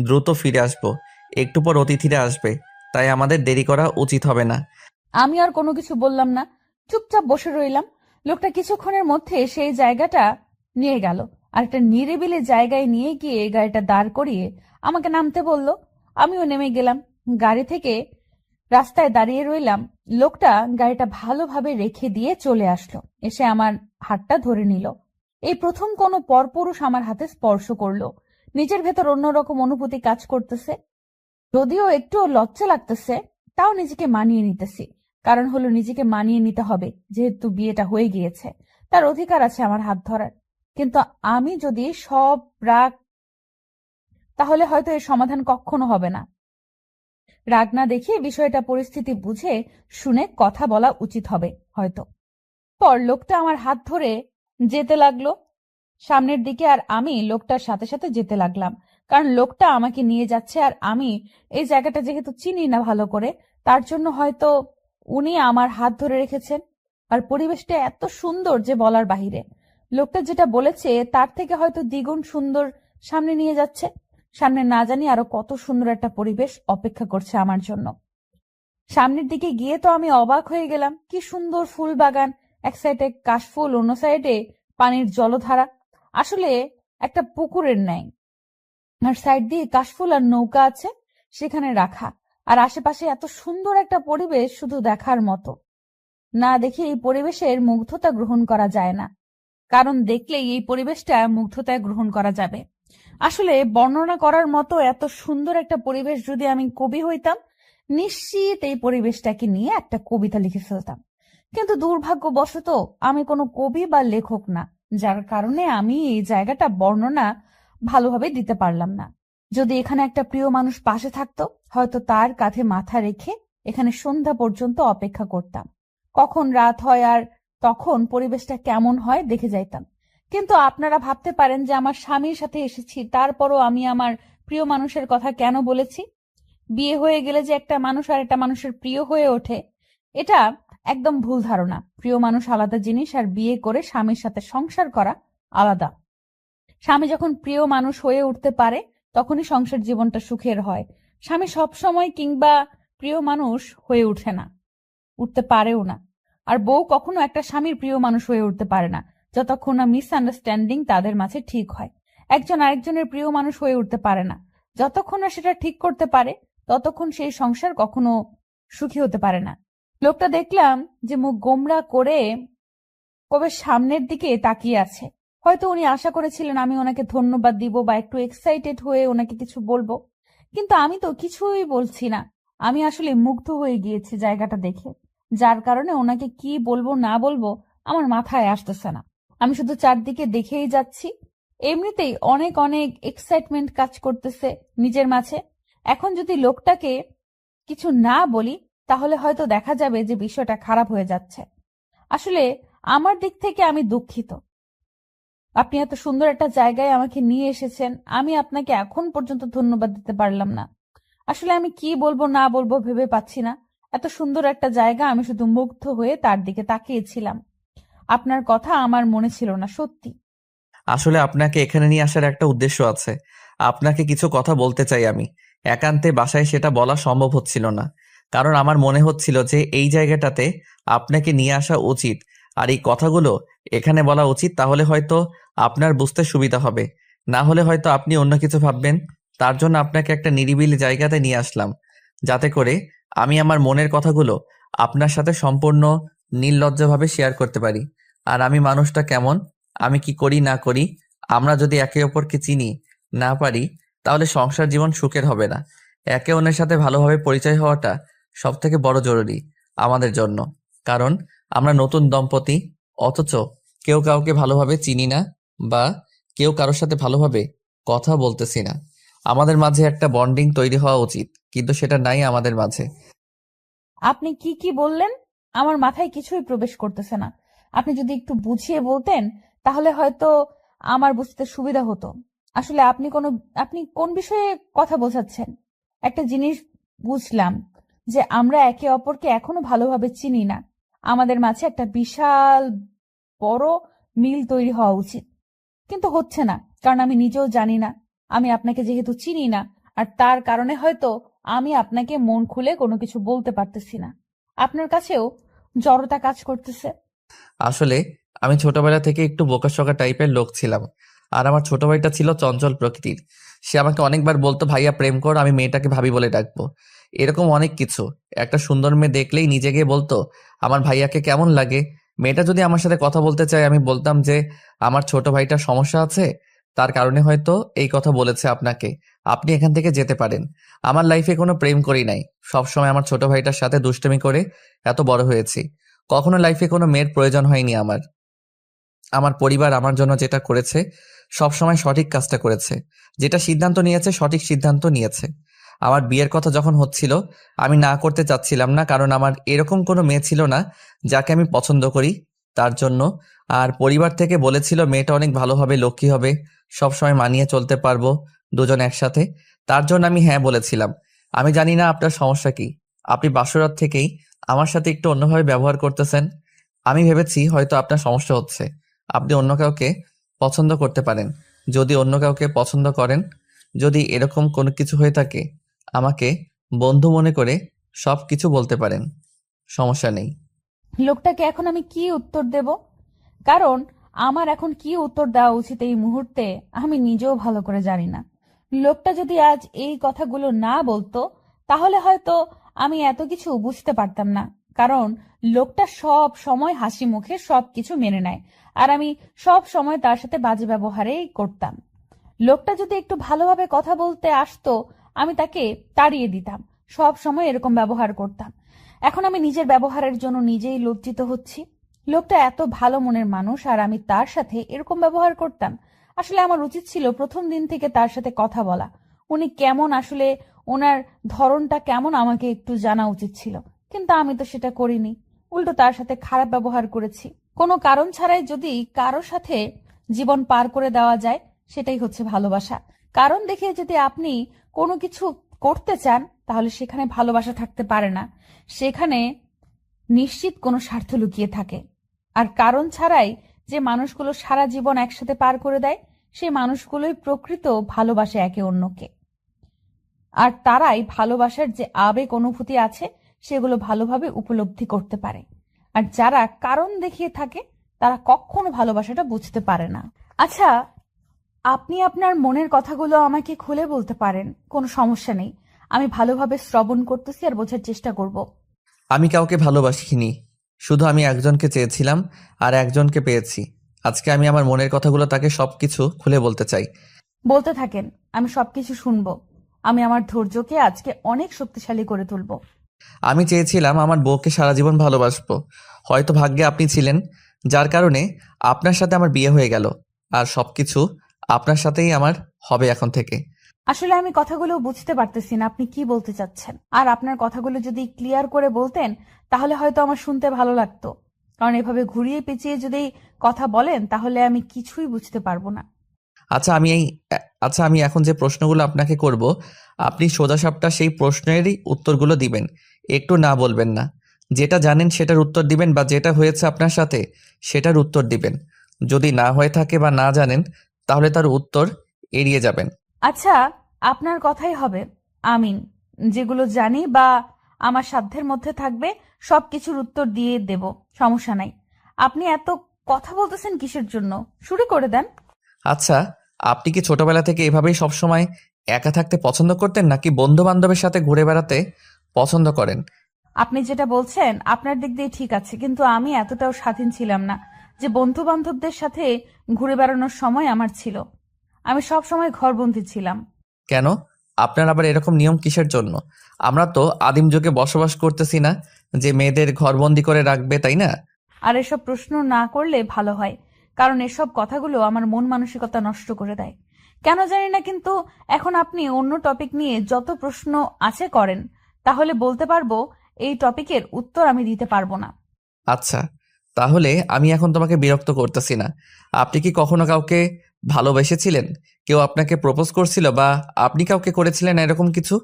দ্রুত ফিরে আসব। একটু পর অতিথিরা আসবে, তাই আমাদের দেরি করা উচিত হবে না। আমি আর কোনো কিছু বললাম না, চুপচাপ বসে রইলাম। লোকটা কিছুক্ষণের মধ্যে সেই জায়গাটা নিয়ে গেল, আর একটা নিরিবিলি জায়গায় নিয়ে গিয়ে গাড়িটা দাঁড় করিয়ে আমাকে নামতে বলল। আমিও নেমে গেলাম গাড়ি থেকে, রাস্তায় দাঁড়িয়ে রইলাম। লোকটা গাড়িটা ভালোভাবে রেখে দিয়ে চলে আসলো, এসে আমার হাতটা ধরে নিল। এই প্রথম কোনো পরপুরুষ আমার হাতে স্পর্শ করলো। নিজের ভেতর অন্যরকম অনুভূতি কাজ করতেছে, যদিও একটু লজ্জা লাগতেছে, তাও নিজেকে মানিয়ে নিতেছি। কারণ হলো নিজেকে মানিয়ে নিতে হবে, যেহেতু বিয়েটা হয়ে গিয়েছে, তার অধিকার আছে আমার হাত ধরার। কিন্তু আমি যদি সব রাগ, তাহলে হয়তো এর সমাধান কখনো হবে না। রাগ না দেখিয়ে বিষয়টা পরিস্থিতি বুঝে শুনে কথা বলা উচিত হবে হয়তো। পর লোকটা আমার হাত ধরে যেতে লাগলো সামনের দিকে, আর আমি লোকটার সাথে সাথে যেতে লাগলাম। কারণ লোকটা আমাকে নিয়ে যাচ্ছে, আর আমি এই জায়গাটা যেহেতু চিনি না ভালো করে, তার জন্য হয়তো উনি আমার হাত ধরে রেখেছেন। আর পরিবেশটা এত সুন্দর যে বলার বাহিরে। লোকটা যেটা বলেছে তার থেকে হয়তো দ্বিগুণ সুন্দর সামনে নিয়ে যাচ্ছে। সামনে না জানি আরো কত সুন্দর একটা পরিবেশ অপেক্ষা করছে আমার জন্য। সামনের দিকে গিয়ে তো আমি অবাক হয়ে গেলাম, কি সুন্দর ফুল বাগান, এক সাইডে কাশফুল, অন্য সাইডে পানির জলধারা, আসলে একটা পুকুরের ন্যায়। আর সাইড দিয়ে কাশফুল আর নৌকা আছে সেখানে রাখা। আর আশেপাশে এত সুন্দর একটা পরিবেশ, শুধু দেখার মতো। না দেখে এই পরিবেশের মুগ্ধতা গ্রহণ করা যায় না, কারণ দেখলেই এই পরিবেশটা মুগ্ধতায় গ্রহণ করা যাবে। আসলে বর্ণনা করার মতো এত সুন্দর একটা পরিবেশ যদি আমি কবি হইতাম, নিশ্চিত এই পরিবেশটাকে নিয়ে একটা কবিতা লিখে ফেলতাম। কিন্তু দুর্ভাগ্যবশত আমি কোনো কবি বা লেখক না, যার কারণে আমি এই জায়গাটা বর্ণনা ভালোভাবে দিতে পারলাম না। যদি এখানে একটা প্রিয় মানুষ পাশে থাকতো, হয়তো তার কাঁধে মাথা রেখে এখানে সন্ধ্যা পর্যন্ত অপেক্ষা করতাম। কখন রাত হয় আর তখন পরিবেশটা কেমন হয় দেখে যাইতাম। কিন্তু আপনারা ভাবতে পারেন যে আমার স্বামীর সাথে এসেছি, তারপরও আমি আমার প্রিয় মানুষের কথা কেন বলেছি? বিয়ে হয়ে গেলে যে একটা মানুষ আর একটা মানুষের প্রিয় হয়ে ওঠে, এটা একদম ভুল ধারণা। প্রিয় মানুষ আলাদা জিনিস, আর বিয়ে করে স্বামীর সাথে সংসার করা আলাদা। স্বামী যখন প্রিয় মানুষ হয়ে উঠতে পারে তখনই সংসার জীবনটা সুখের হয়। স্বামী সবসময় কিংবা প্রিয় মানুষ হয়ে উঠে না, উঠতে পারেও না। আর বউ কখনো একটা স্বামীর প্রিয় মানুষ হয়ে উঠতে পারে না যতক্ষণ না মিসআন্ডারস্ট্যান্ডিং তাদের মাঝে ঠিক হয়। একজন আরেকজনের প্রিয় মানুষ হয়ে উঠতে পারে না যতক্ষণ না সেটা ঠিক করতে পারে, ততক্ষণ সেই সংসার কখনো সুখী হতে পারে না। লোকটা দেখলাম যে মুখ গোমড়া করে কবে সামনের দিকে তাকিয়ে আছে। হয়তো উনি আশা করেছিলেন আমি ওনাকে ধন্যবাদ দিব বা একটু এক্সাইটেড হয়ে ওনাকে কিছু বলবো, কিন্তু আমি তো কিছুই বলছি না। আমি আসলে মুগ্ধ হয়ে গিয়েছি জায়গাটা দেখে, যার কারণে ওনাকে কি বলবো না বলবো আমার মাথায় আসতেছে না। আমি শুধু চারদিকে দেখেই যাচ্ছি। এমনিতেই অনেক অনেক এক্সাইটমেন্ট কাজ করতেছে নিজের মাঝে। এখন যদি লোকটাকে কিছু না বলি তাহলে হয়তো দেখা যাবে যে বিষয়টা খারাপ হয়ে যাচ্ছে। আসলে আমার দিক থেকে আমি দুঃখিত। আপনি এত সুন্দর একটা জায়গায় আমাকে নিয়ে এসেছেন, আমি আপনাকে এখন পর্যন্ত ধন্যবাদ দিতে পারলাম না। আসলে আমি কি বলবো না বলবো ভেবে পাচ্ছি না। এত সুন্দর একটা জায়গা, আমি শুধু মুগ্ধ হয়ে তার দিকে তাকিয়েছিলাম। আপনার কথা আমার মনে ছিল না, সত্যি। আসলে আপনাকে এখানে নিয়ে আসার একটা উদ্দেশ্য আছে। আপনাকে কিছু কথা বলতে চাই আমি। একান্তে বাসায় সেটা বলা সম্ভব হচ্ছিল না, কারণ আমার মনে হচ্ছিল যে এই জায়গাটাতে আপনাকে নিয়ে আসা উচিত, আর এই কথাগুলো এখানে বলা উচিত। তাহলে হয়তো আপনার বুঝতে সুবিধা হবে, না হলে হয়তো আপনি অন্য কিছু ভাববেন। তার জন্য আপনাকে একটা নিরিবিলি জায়গাতে নিয়ে আসলাম, যাতে করে আমি আমার মনের কথাগুলো আপনার সাথে সম্পূর্ণ নির্লজ্জভাবে শেয়ার করতে পারি। আর আমি মানুষটা কেমন, আমি কি করি না করি, আমরা যদি একে অপরকে চিনি না পারি, তাহলে সংসার জীবন সুখের হবে না। একে অন্যের সাথে ভালোভাবে পরিচয় হওয়াটা সব থেকে বড় জরুরি আমাদের জন্য। কারণ আমরা নতুন দম্পতি, অথচ কেউ কাউকে ভালোভাবে চিনি না, বা কেউ কারোর সাথে ভালোভাবে কথা বলতেছি না। আমাদের মাঝে একটা বন্ডিং তৈরি হওয়া উচিত, কিন্তু সেটা নাই আমাদের মাঝে। আপনি কি কি বললেন আমার মাথায় কিছুই প্রবেশ করতেছে না। আপনি যদি একটু বুঝিয়ে বলতেন তাহলে হয়তো আমার বুঝতে সুবিধা হতো। আসলে আপনি কোন বিষয়ে কথা বোঝাচ্ছেন? একটা জিনিস বুঝলাম যে আমরা একে অপরকে এখনো ভালোভাবে চিনি না। আমাদের মাঝে একটা বিশাল বড় মিল তৈরি হওয়া উচিত, কিন্তু হচ্ছে না, কারণ আমি নিজেও জানি না। আমি আপনাকে যেহেতু চিনি না, আর তার কারণে হয়তো আমি আপনাকে মন খুলে কোনো কিছু বলতে পারতেছি না। আপনার কাছেও জড়তা কাজ করতেছে। আসলে আমি ছোটবেলা থেকে একটু বোকাশোকা টাইপের লোক ছিলাম, আর আমার ছোট ভাইটা ছিল চঞ্চল প্রকৃতির। সে আমাকে অনেকবার বলতো, ভাইয়া প্রেম কর, আমি মেয়েটাকে ভাবি বলে ডাকবো। এরকম অনেক কিছু। একটা সুন্দর মেয়ে দেখলেই নিজে গিয়ে বলতো আমার ভাইয়াকে কেমন লাগে। মেয়েটা যদি আমার সাথে কথা বলতে চায়, আমি বলতাম যে আমার ছোট ভাইটার সমস্যা আছে, তার কারণে হয়তো এই কথা বলেছে আপনাকে, আপনি এখান থেকে যেতে পারেন। আমার লাইফে কোনো প্রেম করি নাই, সবসময় আমার ছোট ভাইটার সাথে দুষ্টুমি করে এত বড় হয়েছি। কখনো লাইফে কোনো মেয়ের প্রয়োজন হয়নি আমার। আমার পরিবার আমার জন্য যেটা করেছে সবসময় সঠিক কাজটা করেছে, যেটা সিদ্ধান্ত নিয়েছে সঠিক সিদ্ধান্ত নিয়েছে। আমার বিয়ের কথা যখন হচ্ছিল, আমি না করতে চাচ্ছিলাম না, কারণ আমার এরকম কোনো মেয়ে ছিল না যাকে আমি পছন্দ করি তার জন্য। আর পরিবার থেকে বলেছিল মেয়েটা অনেক ভালো হবে, লক্ষ্মী হবে, সবসময় মানিয়ে চলতে পারবো দুজন একসাথে। তার জন্য আমি হ্যাঁ বলেছিলাম। আমি জানি না আপনার সমস্যা কি, আপনি বাসরাত থেকেই আমার সাথে একটু অন্যভাবে ব্যবহার করতেছেন। আমি ভেবেছি হয়তো আপনার সমস্যা হচ্ছে, আপনি অন্য কাউকে পছন্দ করতে পারেন। যদি অন্য কাউকে পছন্দ করেন, যদি এরকম কোনো কিছু হয়ে থাকে, আমাকে বন্ধু মনে করে সব কিছু বলতে পারেন, সমস্যা নেই। লোকটাকে এখন আমি কি উত্তর দেব? কারণ আমার এখন কি উত্তর দেওয়া উচিত এই মুহূর্তে আমি নিজেও ভালো করে জানি না। লোকটা যদি আজ এই কথাগুলো না বলতো তাহলে হয়তো আমি এত কিছু বুঝতে পারতাম না। কারণ লোকটা সব সময় হাসি মুখে সবকিছু মেনে নেয়, আর আমি সব সময় তার সাথে বাজে ব্যবহারেই করতাম। লোকটা যদি একটু ভালোভাবে কথা বলতে আসতো আমি তাকে তাড়িয়ে দিতাম, সব সময় এরকম ব্যবহার করতাম। এখন আমি নিজের ব্যবহারের জন্য নিজেই লজ্জিত হচ্ছি। লোকটা এত ভালো মনের মানুষ, আর আমি তার সাথে এরকম ব্যবহার করতাম। আসলে আমার উচিত ছিল প্রথম দিন থেকে তার সাথে কথা বলা। উনি কেমন, আসলে ওনার ধরনটা কেমন আমাকে একটু জানা উচিত ছিল, কিন্তু আমি তো সেটা করিনি। উল্টো তার সাথে খারাপ ব্যবহার করেছি। কোনো কারণ ছাড়াই যদি কারোর সাথে জীবন পার করে দেওয়া যায় সেটাই হচ্ছে ভালোবাসা। কারণ দেখে যদি আপনি কোনো কিছু করতে চান তাহলে সেখানে ভালোবাসা থাকতে পারে না, সেখানে নিশ্চিত কোনো স্বার্থ লুকিয়ে থাকে। আর কারণ ছাড়াই যে মানুষগুলো সারা জীবন একসাথে পার করে দেয় সেই মানুষগুলোই প্রকৃত ভালোবাসে একে অন্যকে। আর তারাই ভালোবাসার যে আবেগ অনুভূতি আছে সেগুলো ভালোভাবে উপলব্ধি করতে পারে। আর যারা কারণ দেখিয়ে থাকে তারা কখনো ভালোবাসাটা বুঝতে পারে না। আচ্ছা, আপনি আপনার মনের কথাগুলো আমাকে খুলে বলতে পারেন, কোনো সমস্যা নেই। আমি ভালোভাবে শ্রবণ করতেছি আর বোঝার চেষ্টা করব। আমি কাউকে ভালোবাসিনি, শুধু আমি একজনকে চেয়েছিলাম আর একজনকে পেয়েছি। আজকে আমি আমার মনের কথাগুলো তাকে সবকিছু খুলে বলতে চাই। বলতে থাকেন, আমি সবকিছু শুনবো। আমি আমার ধৈর্যকে আজকে অনেক শক্তিশালী করে তুলবো। আমি চেয়েছিলাম আমার বউকে সারা জীবন ভালোবাসবো। হয়তো ভাগ্যে আপনি ছিলেন, যার কারণে আপনার সাথে আমার বিয়ে হয়ে গেল। আর সবকিছু আপনার সাথেই আমার হবে এখন থেকে। আসলে আমি কথাগুলো বুঝতে পারতেছি না আপনি কি বলতে চাচ্ছেন। আর আপনার কথাগুলো যদি ক্লিয়ার করে বলতেন তাহলে হয়তো আমার শুনতে ভালো লাগতো। কারণ এভাবে ঘুরিয়ে পেঁচিয়ে যদি কথা বলেন তাহলে আমি কিছুই বুঝতে পারবো না। আচ্ছা আমি এখন যে প্রশ্নগুলো আপনাকে করব, আপনি সোজাসাপটা সেই প্রশ্নেরই উত্তরগুলো দিবেন। একটু না বলবেন না। যেটা জানেন সেটার উত্তর দিবেন, বা যেটা হয়েছে আপনার সাথে সেটার উত্তর দিবেন। যদি না হয়ে থাকে বা না জানেন তাহলে তার উত্তর এড়িয়ে যাবেন। আচ্ছা, আপনার কথাই হবে। আমিন। যেগুলো জানি বা আমার সাধ্যের মধ্যে থাকবে সবকিছুর উত্তর দিয়ে দেব, সমস্যা নাই। আপনি এত কথা বলতেছেন কিসের জন্য? শুরু করে দেন। আচ্ছা, আপনি কি ছোটবেলা থেকে এভাবেই সবসময় একা থাকতে পছন্দ করতেন, নাকি বন্ধু বান্ধবের সাথে ঘুরে বেড়াতে পছন্দ করেন? আপনি যেটা বলছেন আপনার দিক দিয়ে ঠিক আছে, কিন্তু আমি এতটাও স্বাধীন ছিলাম না যে বন্ধু বান্ধবদের সাথে ঘুরে বেড়ানোর সময় আমার ছিল। আমি সব সময় ঘরবন্দি ছিলাম। কেন? আপনার আবার এরকম নিয়ম কিসের জন্য? আমরা তো আদিম যুগে বসবাস করতেছি না যে মেয়েদের ঘরবন্দি করে রাখবে, তাই না? আর এসব প্রশ্ন না করলে ভালো হয়, কারণ এসব কথাগুলো আমার মন মানসিকতা নষ্ট করে দেয়। কেন জানি না, কিন্তু এখন আপনি অন্য টপিক নিয়ে যত প্রশ্ন আছে করেন, তাহলে বলতে পারবো এই টপিকের উত্তর আমি দিতে পারবো না। আচ্ছা, তাহলে আমি এখন তোমাকে বিরক্ত করতেছি না। আপনি কি কখনো কাউকে ভালোবেসেছিলেন? কেউ আপনাকে প্রপোজ করছিল, বা আপনি কাউকে করেছিলেন এরকম কিছু?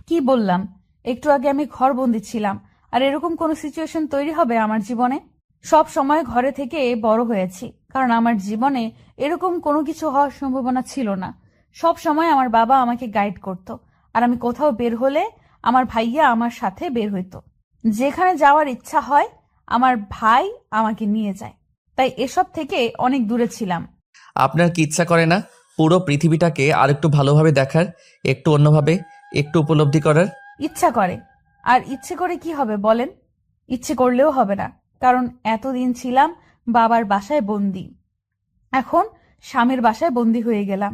কি বললাম? একটু আগে আমি ঘরবন্দি ছিলাম, আর এরকম কোনো সিচুয়েশন তৈরি হবে আমার জীবনে? সব সময় ঘরে থেকে বড় হয়েছি, কারণ আমার জীবনে এরকম কোনো কিছু হওয়ার সম্ভাবনা ছিল না। সব সময় আমার বাবা আমাকে গাইড করত, আর আমি কোথাও বের হলে আমার ভাইয়া আমার সাথে বের হইতো। যেখানে যাওয়ার ইচ্ছা হয় আমার ভাই আমাকে নিয়ে যায়। তাই এসব থেকে অনেক দূরে ছিলাম। আপনার কি ইচ্ছা করে না পুরো পৃথিবীটাকে আরেকটু ভালোভাবে দেখার, একটু অন্যভাবে, একটু উপলব্ধি করার? ইচ্ছা করে। আর ইচ্ছে করে কি হবে বলেন? ইচ্ছে করলেও হবে না, কারণ এতদিন ছিলাম বাবার বাসায় বন্দি, এখন স্বামীর বাসায় বন্দি হয়ে গেলাম।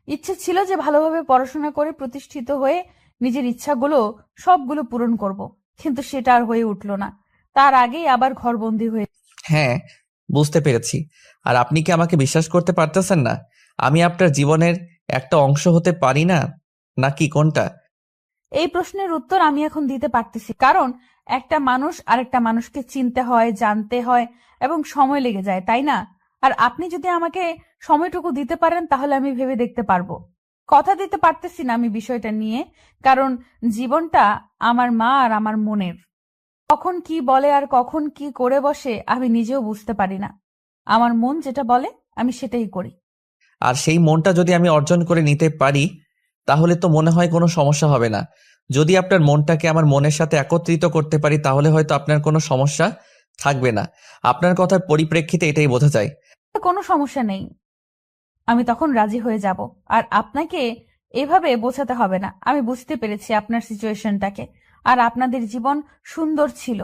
ইচ্ছে ছিল যে ভালোভাবে পড়াশোনা করে প্রতিষ্ঠিত হয়ে নিজের ইচ্ছাগুলো সবগুলো পূরণ করব, কিন্তু সেটা আর হয়ে উঠল না। তার আগেই আবার ঘরবন্দি হয়ে। হ্যাঁ, বুঝতে পেরেছি। আর আপনি কি আমাকে বিশ্বাস করতে পারতেছেন না? আমি আপনার জীবনের একটা অংশ হতে পারি না, নাকি কোনটা? এই প্রশ্নের উত্তর আমি এখন দিতে পারতেছি, কারণ একটা মানুষ আরেকটা মানুষকে চিনতে হয়, জানতে হয়, এবং সময় লেগে যায়, তাই না? আর আপনি যদি আমাকে সময়টুকু দিতে পারেন তাহলে আমি ভেবে দেখতে পারবো। কথা দিতে পারতেছি না আমি বিষয়টা নিয়ে, কারণ জীবনটা আমার মা আর আমার মনের। কখন কি বলে আর কখন কি করে বসে আমি নিজেও বুঝতে পারি না। আমার মন যেটা বলে আমি সেটাই করি। আর সেই মনটা যদি আমি অর্জন করে নিতে পারি, তাহলে তো মনে হয় কোনো সমস্যা হবে না। যদি আপনার মনটাকে আমার মনের সাথে একত্রিত করতে পারি, তাহলে হয়তো আপনার কোনো সমস্যা থাকবে না। আপনার কথার পরিপ্রেক্ষিতে এটাই বোঝা যায়। কোনো সমস্যা নেই, আমি তখন রাজি হয়ে যাব। আর আপনাকে এভাবে বোঝাতে হবে না, আমি বুঝতে পেরেছি আপনার সিচুয়েশনটাকে। আর আপনাদের জীবন সুন্দর ছিল,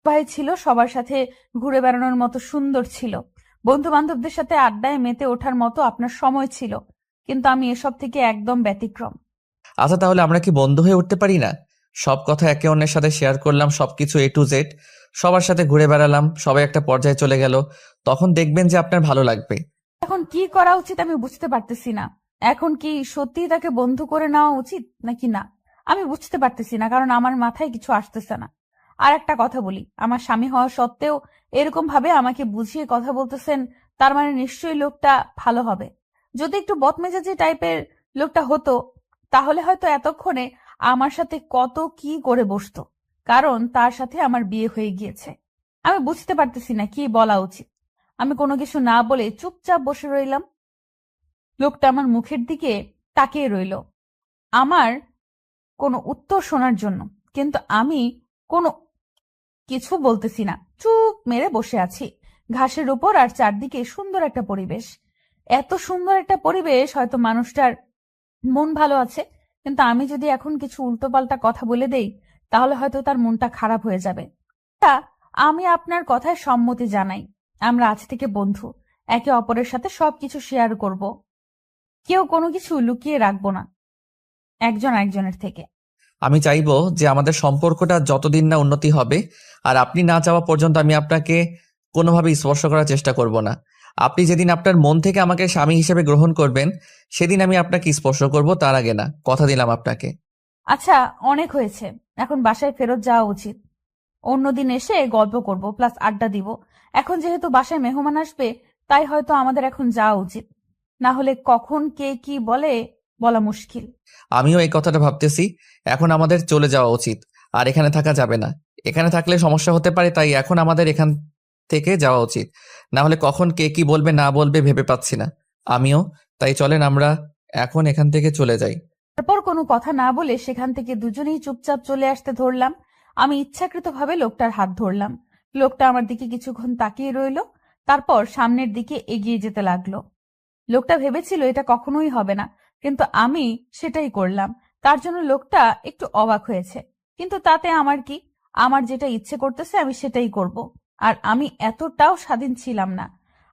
ভাই ছিল, সবার সাথে ঘুরে বেড়ানোর মতো সুন্দর ছিল, বন্ধু বান্ধবদের সাথে আড্ডায় মেতে ওঠার মতো আপনার সময় ছিল, কিন্তু আমি এসব থেকে একদম ব্যতিক্রম। আচ্ছা, তাহলে আমরা কি বন্ধু হয়ে উঠতে পারি না? সব কথা একে অন্যের সাথে শেয়ার করলাম, সবকিছু A to Z, সবার সাথে ঘুরে বেড়ালাম, সবাই একটা পর্যায়ে চলে গেল। তখন দেখবেন যে আপনার ভালো লাগবে। এখন কি করা উচিত আমি বুঝতে পারতেছি না। এখন কি সত্যিই তাকে বন্ধু করে নেওয়া উচিত নাকি না, আমি বুঝতে পারতেছি না, কারণ আমার মাথায় কিছু আসতেছে না। আর একটা কথা বলি, আমার স্বামী হওয়া সত্ত্বেও এরকম ভাবে আমাকে বুঝিয়ে কথা বলতেছেন, তার মানে নিশ্চয়ই লোকটা ভালো হবে। যদি একটু বদমেজাজি টাইপের লোকটা হতো তাহলে হয়তো এতক্ষণে আমার সাথে কত কি করে বসতো, কারণ তার সাথে আমার বিয়ে হয়ে গিয়েছে। আমি বুঝতে পারতেছি না কি বলা উচিত। আমি কোনো কিছু না বলে চুপচাপ বসে রইলাম। লোকটা আমার মুখের দিকে তাকিয়ে রইল আমার কোনো উত্তর শোনার জন্য, কিন্তু আমি কোনো কিছু বলতেছি না, চুপ মেরে বসে আছি ঘাসের উপর। আর চারদিকে সুন্দর একটা পরিবেশ, এত সুন্দর একটা পরিবেশ, হয়তো মানুষটার মন ভালো আছে, কিন্তু আমি যদি এখন কিছু উল্টোপাল্টা কথা বলে দেই তাহলে হয়তো তার মনটা খারাপ হয়ে যাবে। তা, আমি আপনার কথায় সম্মতি জানাই। আমরা আজ থেকে বন্ধু, একে অপরের সাথে সবকিছু শেয়ার করব, কেউ কোনো কিছু লুকিয়ে রাখবো না। একজন একজনের থেকে। আমি চাইবো যে আমাদের সম্পর্কটা যতদিন না উন্নতি হবে আর আপনি না চাওয়া পর্যন্ত আমি আপনাকে কোনোভাবে স্পর্শ করার চেষ্টা করব না। আপনি যেদিন আপনার মন থেকে আমাকে স্বামী হিসেবে গ্রহণ করবেন সেদিন আমি আপনাকে স্পর্শ করব, তার আগে না, কথা দিলাম আপনাকে। আচ্ছা, অনেক হয়েছে, এখন বাসায় ফেরত যাওয়া উচিত। অন্যদিন এসে গল্প করব প্লাস আড্ডা দিব। এখন যেহেতু বাসায় মেহমান আসবে, তাই হয়তো আমাদের এখন যাওয়া উচিত, না হলে কখন কে কি বলা মুশকিল। আমিও এই কথাটা ভাবতেছি, এখন আমাদের চলে যাওয়া উচিত, আর এখানে থাকা যাবে না। এখানে থাকলে সমস্যা হতে পারে, তাই এখন আমাদের এখান থেকে যাওয়া উচিত, না হলে কখন কে কি বলবে না বলবে ভেবে পাচ্ছি না। আমিও। তাই চলেন আমরা এখন এখান থেকে চলে যাই। তারপর কোনো কথা না বলে সেখান থেকে দুজনেই চুপচাপ চলে আসতে ধরলাম। আমি ইচ্ছাকৃতভাবে লোকটার হাত ধরলাম। লোকটা আমার দিকে কিছুক্ষণ তাকিয়ে রইল, তারপর সামনের দিকে এগিয়ে যেতে লাগলো। লোকটা ভেবেছিল এটা কখনোই হবে না, কিন্তু আমি সেটাই করলাম। তার জন্য লোকটা একটু অবাক হয়েছে, কিন্তু তাতে আমার কি? আমার যেটা ইচ্ছে করতেছে আমি সেটাই করব। আর আমি এতটাও স্বাধীন ছিলাম না।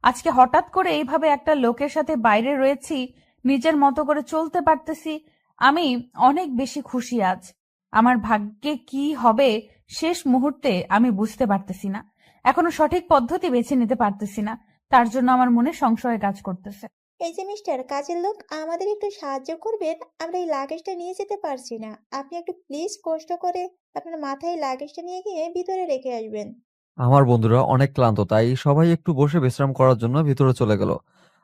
আজকে হঠাৎ করে এইভাবে একটা লোকের সাথে বাইরে রয়েছি, নিজের মতো করে চলতে পারতেছি। আমি অনেক বেশি খুশি আজ। আমার ভাগ্যে কি হবে শেষ মুহূর্তে আমি বুঝতে পারতেছি না। এখনো সঠিক পদ্ধতি বেছে নিতে পারতেছি না, তার জন্য আমার মনে সংশয় কাজ করতেছে। এই যে মিস্টার কাজের লোক, আমাদের একটু সাহায্য করবেন? আমরা এই লাগেজটা নিয়ে যেতে পারছি না। আপনি একটু প্লিজ কষ্ট করে আপনার মাথায় লাগেজটা নিয়ে গিয়ে ভিতরে রেখে আসবেন। আমার বন্ধুরা অনেক ক্লান্ত, তাই সবাই একটু বসে বিশ্রাম করার জন্য ভিতরে চলে গেল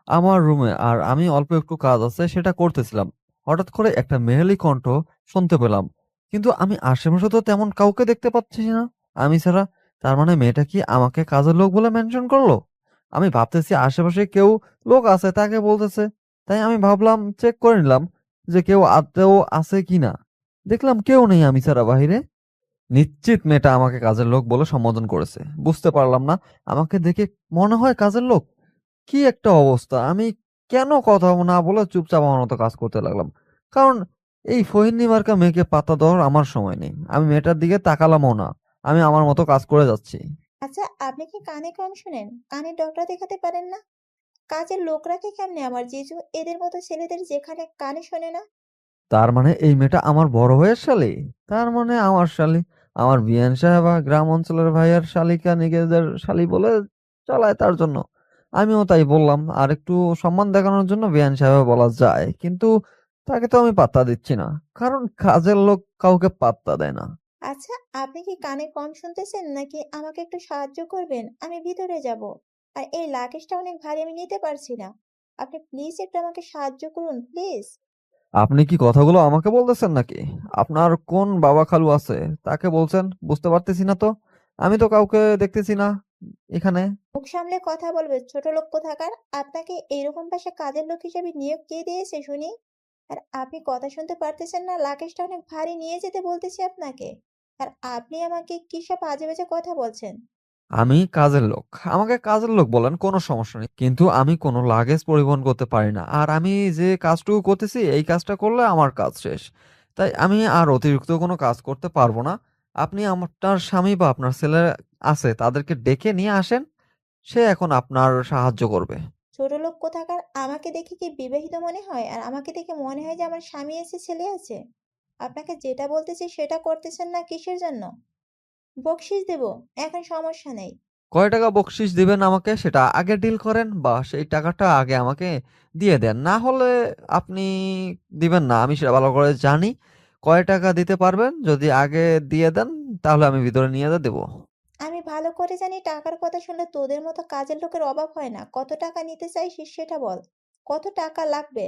আমার রুমে। আর আমি অল্প একটু কাজ আছে সেটা করতেছিলাম। হঠাৎ করে একটা মেয়েলি কণ্ঠ শুনতে পেলাম, কিন্তু আমি আশেপাশে তো তেমন কাউকে দেখতে পাচ্ছি না আমি ছাড়া। তার মানে মেয়েটা কি আমাকে কাজের লোক বলে মেনশন করলো? আমি ভাবতেছি আশেপাশে কেউ লোক আছে তাকে বলতেছে, তাই আমি ভাবলাম চেক করে নিলাম যে কেউ আদৌ আছে কিনা। দেখলাম কেউ নেই আমি ছাড়া বাহিরে। নিশ্চিত মেয়েটা আমাকে কাজের লোক বলে সম্বোধন করেছে। বুঝতে পারলাম না, আমাকে দেখে মনে হয় কাজের লোক। কি একটা অবস্থা! আমি কেন কথা না বলে চুপচাপ আমার মতো কাজ করতে লাগলাম? কারণ এই ফহিনী মার্কা মেয়েকে পাত্তা দেওয়ার আমার সময় নেই। আমি মেয়েটার দিকে তাকালামও না। আমি আমার মতো কাজ করে যাচ্ছি। আচ্ছা, আপনি কি কানে কম শুনেন? কানের ডগরা দেখাতে পারেন না? কাজের লোকরা কি কেমনে আমার জিজু? এদের মতো ছেলেদের যেখানে কানে শোনে না। তার মানে এই মেয়েটা আমার বড় ভাইয়ের শালী? তার মানে আমার শালী। আমার বিয়ান সাহেবা গ্রাম অঞ্চলের ভাইয়ের শালীকা নিজেদের শালী বলে চালায় তার জন্য। আমিও তাই বললাম। আর একটু সম্মান দেখানোর জন্য বিয়ান সাহেব বলা যায়। কিন্তু তাকে তো আমি পাত্তা দিচ্ছি না। কারণ কাজের লোক কাউকে পাত্তা দেয় না। আচ্ছা, আপনি কি কানে কম শুনতেছেন নাকি আমাকে একটু সাহায্য করবেন? আমি ভিতরে যাব। আর এই লাগেজটা অনেক ভারী, আমি নিতে পারছি না। আপনি প্লিজ একটু আমাকে সাহায্য করুন, প্লিজ। আপনি কি কথাগুলো আমাকে বলতেছেন নাকি? আপনার কোন বাবা খালু আছে তাকে বলছেন? বুঝতে পারতেছি না তো। আমি তো কাউকে দেখতেছি না এখানে। মুখ সামলে কথা বলবে, ছোট লোক কোথাকার। আপনাকে এইরকম পাশে কাজের লোক হিসেবে নিয়োগ কে দিয়েছে শুনি? আর আপনি কথা শুনতে পারতেছেন না? লাগেজটা অনেক ভারী, নিয়ে যেতে বলতেছি আপনাকে। আর আপনি আমাকে কি সব আজে বাজে কথা বলছেন? আমি কাজের লোক। আমাকে কাজের লোক বলেন, কোনো সমস্যা নেই। কিন্তু আমি কোনো লাগেজ পরিবহন করতে পারি না। আর আমি যে কাজটুকু করতেছি এই কাজটা করলে আমার কাজ শেষ। তাই আমি আর অতিরিক্ত কোনো কাজ করতে পারবো না। আপনি আপনার স্বামী বা আপনার ছেলে আছে তাদেরকে ডেকে নিয়ে আসেন। সে এখন আপনার সাহায্য করবে। ছোট লোক কোথাকার! আমাকে দেখে কি বিবাহিত মনে হয়? আর আমাকে দেখে মনে হয় যে আমার স্বামী আছে, ছেলে আছে? আপনাকে যেটা বলতেছি সেটা করতেছেন না কিসের জন্য? বকশিস দেব, এখন সমস্যা নেই। কয় টাকা বকশিশ দিবেন আমাকে সেটা আগে ডিল করেন, বা সেই টাকাটা আগে আমাকে দিয়ে দেন। না হলে আপনি দিবেন না, আমি সেটা ভালো করে জানি। কয় টাকা দিতে পারবেন যদি আগে দিয়ে দেন, তাহলে আমি ভিতরে নিয়ে দেবো। আমি ভালো করে জানি টাকার কথা শুনলে তোদের মতো কাজের লোকের অভাব হয় না। কত টাকা নিতে চাইছিস সেটা বল। কত টাকা লাগবে?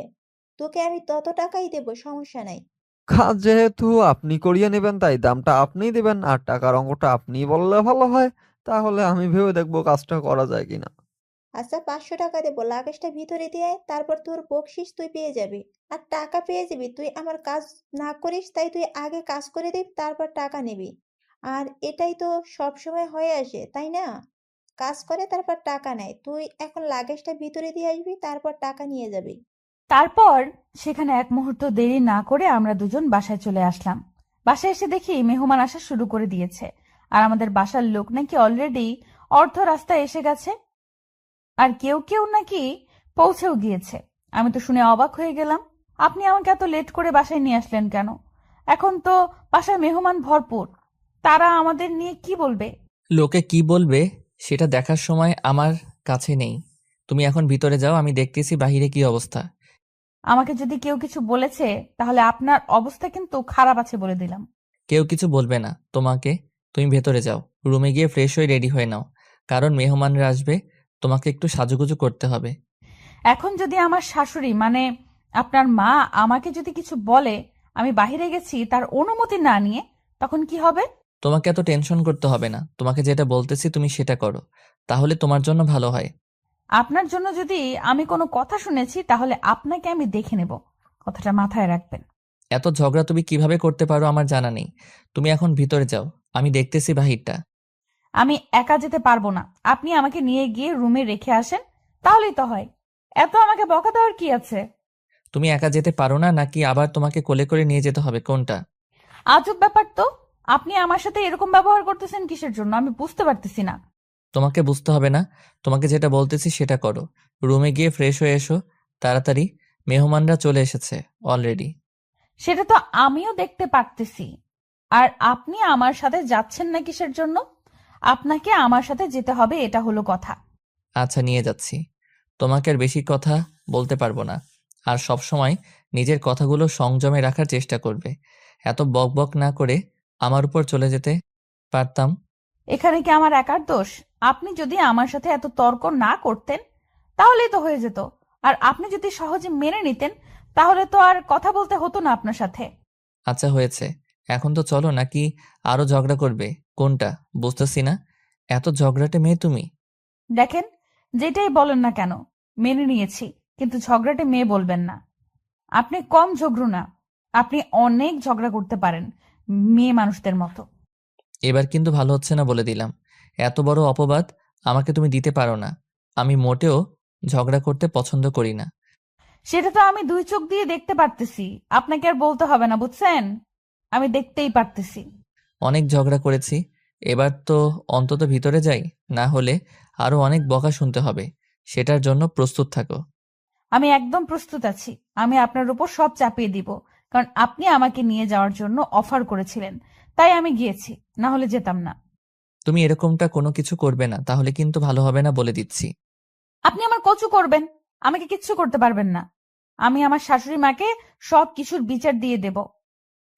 তোকে আমি তত টাকাই দেবো, সমস্যা নাই। কাজ যেহেতু আপনি করিয়ে নেবেন তাই দামটা আপনিই দিবেন, আর টাকার অঙ্কটা আপনি বললে ভালো হয়। তাহলে আমি ভেবে দেখবো কাজটা করা যায় কিনা। আচ্ছা, 500 টাকা দেবো। লাগেজটা ভিতরে দিয়ে আয়, তারপর তোর বকশিস তুই পেয়ে যাবি। আর টাকা পেয়ে যাবি। তুই আমার কাজ না করিস, তাই তুই আগে কাজ করে দিবি, তারপর টাকা নিবি। আর এটাই তো সব সময় হয়ে আসে, তাই না? কাজ করে তারপর টাকা নেয়। তুই এখন লাগেজটা ভিতরে দিয়ে আসবি, তারপর টাকা নিয়ে যাবি। তারপর সেখানে এক মুহূর্ত দেরি না করে আমরা দুজন বাসায় চলে আসলাম। বাসায় এসে দেখি মেহমান আসা শুরু করে দিয়েছে, আর আমাদের বাসার লোক নাকি অলরেডি অর্ধ রাস্তায় এসে গেছে, আর কেউ কেউ নাকি পৌঁছেও গিয়েছে। আমি তো শুনে অবাক হয়ে গেলাম। আপনি আমাকে এত লেট করে বাসায় নিয়ে আসলেন কেন? এখন তো বাসায় মেহমান ভরপুর, তারা আমাদের নিয়ে কি বলবে? লোকে কি বলবে সেটা দেখার সময় আমার কাছে নেই। তুমি এখন ভিতরে যাও, আমি দেখতেছি বাহিরে কি অবস্থা। আমাকে যদি কেউ কিছু বলেছে তাহলে আপনার অবস্থা কিন্তু খারাপ আছে বলে দিলাম। কেউ কিছু বলবে না তোমাকে। তুমি ভেতরে যাও, রুমে গিয়ে ফ্রেশ হয়ে রেডি হয়ে নাও, কারণ মেহমানরা আসবে, তোমাকে একটু সাজুগুজু করতে হবে। এখন যদি আমার শাশুড়ি মানে আপনার মা আমাকে যদি কিছু বলে আমি বাইরে গেছি তার অনুমতি না নিয়ে, তখন কি হবে? তোমাকে এত টেনশন করতে হবে না, তোমাকে যেটা বলতেছি তুমি সেটা করো, তাহলে তোমার জন্য ভালো হয়। আপনার জন্য যদি আমি কোনো কথা শুনেছি তাহলে আপনাকে আমি দেখে নেব, কথাটা মাথায় রাখবেন। এত ঝগড়া তুমি কিভাবে করতে পারো আমার জানা নেই। তুমি এখন ভিতরে যাও, আমি দেখতেছি বাহিরটা। আমি একা যেতে পারবো না, আপনি আমাকে নিয়ে গিয়ে রুমে রেখে আসেন, তাহলেই তো হয়। এত আমাকে বকা দেওয়ার কি আছে? তুমি একা যেতে পারো না নাকি আবার তোমাকে কোলে করে নিয়ে যেতে হবে, কোনটা? আজব ব্যাপার তো, আপনি আমার সাথে এরকম ব্যবহার করতেছেন কিসের জন্য আমি বুঝতে পারতেছি না। তোমাকে বুঝতে হবে না, তোমাকে যেটা বলতেছি সেটা করো। রুমে গিয়ে ফ্রেশ হয়ে এসো তাড়াতাড়ি, মেহমানরা চলে এসেছে অলরেডি। সেটা তো আমিও দেখতে পারতেছি। আর আপনি আমার সাথে যাচ্ছেন না কিসের জন্য? আপনাকে আমার সাথে যেতে হবে, এটা হলো কথা। আচ্ছা নিয়ে যাচ্ছি। তোমাকে আর বেশি কথা বলতে পারবো না, আর সব সময় নিজের কথাগুলো সংযমে রাখার চেষ্টা করবে। এত বক বক না করে আমার উপর চলে যেতে পারতাম। এখানে কি আমার একার দোষ? আপনি যদি আমার সাথে এত তর্ক না করতেন তাহলেই তো হয়ে যেত। আর আপনি যদি সহজে মেনে নিতেন তাহলে তো আর কথা বলতে হতো না আপনার সাথে। আচ্ছা হয়েছে, এখন তো চলো, নাকি আরো ঝগড়া করবে? কোনটা বুঝতেছি না, এত ঝগড়াটে মেয়ে তুমি। দেখেন, যেটাই বলেন না কেন মেনে নিয়েছি, কিন্তু ঝগড়াটে মেয়ে বলবেন না। আপনি কম ঝগড়ু না, আপনি অনেক ঝগড়া করতে পারেন মেয়ে মানুষদের মতো। এবার কিন্তু ভালো হচ্ছে না বলে দিলাম। এত বড় অপবাদ আমাকে তুমি দিতে পারো না। আমি মোটেও ঝগড়া করতে পছন্দ করি না। সেটা তো আমি দুই চোখ দিয়ে দেখতে পারতেছি, আপনাকে আর বলতে হবে না, বুঝছেন? আমি দেখতেই পারতেছি। অনেক ঝগড়া করেছি, এবার তো অন্তত ভিতরে যাই, না হলে আরো অনেক বকা শুনতে হবে। সেটার জন্য প্রস্তুত থাকো। আমি একদম প্রস্তুত আছি। আমি আপনার উপর সব চাপিয়ে দিব, কারণ আপনি আমাকে নিয়ে যাওয়ার জন্য অফার করেছিলেন, তাই আমি গিয়েছি, না হলে যেতাম না। তুমি এরকমটা কোনো কিছু করবে না, তাহলে কিন্তু ভালো হবে না বলে দিচ্ছি। আপনি আমার কচু করবেন, আমাকে কিচ্ছু করতে পারবেন না। আমি আমার শাশুড়ি মাকে সব কিছুর বিচার দিয়ে দেব,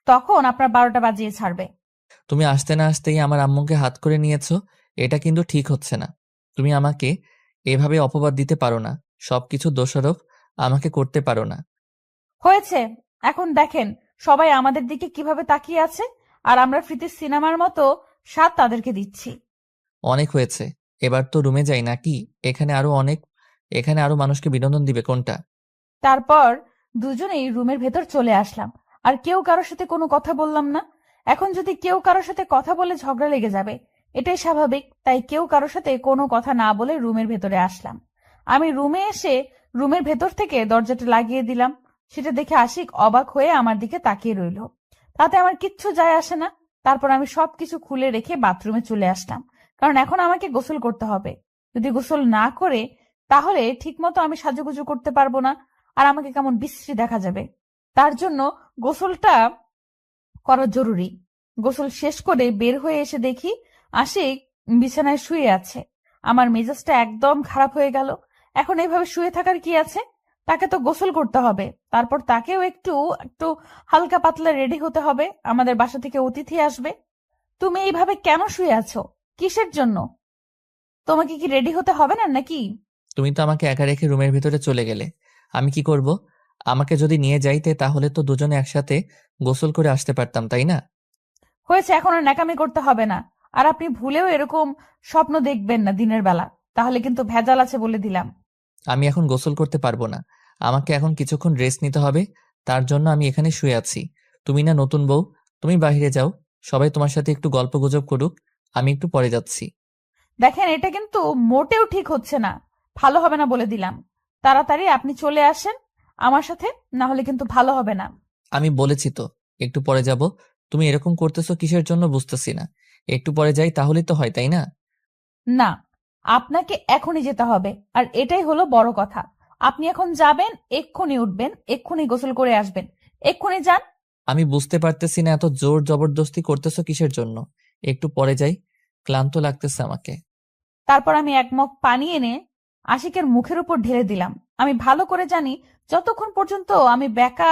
তখন আপনার 12টা বাজিয়ে ছাড়বে। তুমি আসতে না আসতেই আমার আম্মুকে হাত করে নিয়েছো, এটা কিন্তু ঠিক হচ্ছে না। তুমি আমাকে এভাবে অপবাদ দিতে পারো না, সবকিছু দোষারোপ আমাকে করতে পারো না। হয়েছে, এখন দেখেন সবাই আমাদের দিকে কিভাবে তাকিয়ে আছে, আর আমরা ফ্রিতে সিনেমার মতো স্বাদ তাদেরকে দিচ্ছি। অনেক হয়েছে, এবার তো রুমে যাই নাকি? এখানে আরো মানুষকে বিনোদন দিবে, কোনটা? তারপর দুজনেই রুমের ভেতর চলে আসলাম, আর কেউ কারোর সাথে কোনো কথা বললাম না। এখন যদি কেউ কারোর সাথে কথা বলে ঝগড়া লেগে যাবে, এটাই স্বাভাবিক, তাই কেউ কারোর সাথে কোনো কথা না বলে রুমের ভেতরে আসলাম। আমি রুমে এসে রুমের ভেতর থেকে দরজাটা লাগিয়ে দিলাম। সেটা দেখে আশিক অবাক হয়ে আমার দিকে তাকিয়ে রইল। তাতে আমার কিচ্ছু যায় আসে না। তারপর আমি সবকিছু খুলে রেখে বাথরুমে চলে আসলাম, কারণ এখন আমাকে গোসল করতে হবে। যদি গোসল না করে তাহলে ঠিকমতো আমি সাজুগুজু করতে পারবো না, আর আমাকে কেমন বিশ্রী দেখা যাবে। তার জন্য গোসলটা করা জরুরি। গোসল শেষ করে বের হয়ে এসে দেখি আশিক বিছানায় শুয়ে আছে। আমার মেজাজটা একদম খারাপ হয়ে গেল। এখন এইভাবে শুয়ে থাকার কি আছে? তাকে তো গোসল করতে হবে, তারপর তাকেও একটু একটু হালকা পাতলা রেডি হতে হবে, আমাদের বাসা থেকে অতিথি আসবে। তুমি এইভাবে কেন শুয়ে আছো? কিসের জন্য? তোমাকে কি রেডি হতে হবে না নাকি? তুমি তো আমাকে একা রেখে রুমের ভিতরে চলে গেলে, আমি কি করব? আমাকে যদি নিয়ে যাইতে তাহলে তো দুজনে একসাথে গোসল করে আসতে পারতাম, তাই না? হয়েছে, এখন আর ন্যাকামি করতে হবে না। আর আপনি ভুলেও এরকম স্বপ্ন দেখবেন না দিনের বেলা, তাহলে কিন্তু ভেজাল আছে বলে দিলাম। আমি এখন গোসল করতে পারবো না, আমাকে এখন কিছুক্ষণ রেস্ট নিতে হবে, তার জন্য আমি এখানে শুয়ে আছি। তুমি না নতুন বউ, তুমি বাইরে যাও, সবাই তোমার সাথে একটু গল্প গুজব করুক, আমি একটু পরে যাচ্ছি। দেখেন, এটা কিন্তু মোটেও ঠিক হচ্ছে না, ভালো হবে না বলে দিলাম। তাড়াতাড়ি আপনি চলে আসেন আমার সাথে, না হলে কিন্তু ভালো হবে না। আমি বলেছি তো একটু পরে যাব, তুমি এরকম করতেছো কিসের জন্য বুঝতেছি না। একটু পরে যাই তাহলেই তো হয়, তাই না? না, আপনাকে এখনই যেতে হবে, আর এটাই হলো বড় কথা। আপনি এখন যাবেন, এক্ষুনি উঠবেন, এক্ষুনি গোসল করে আসবেন, এক্ষুনি যান। আমি বুঝতে পারতেছি না এত জোর জবরদস্তি করতেছো কিসের জন্য। একটু পরে যাই, ক্লান্ত লাগতেছে আমাকে। তারপর আমি এক মগ পানি এনে আশিকের মুখের উপর ঢেলে দিলাম। আমি ভালো করে জানি যতক্ষণ পর্যন্ত আমি বেকা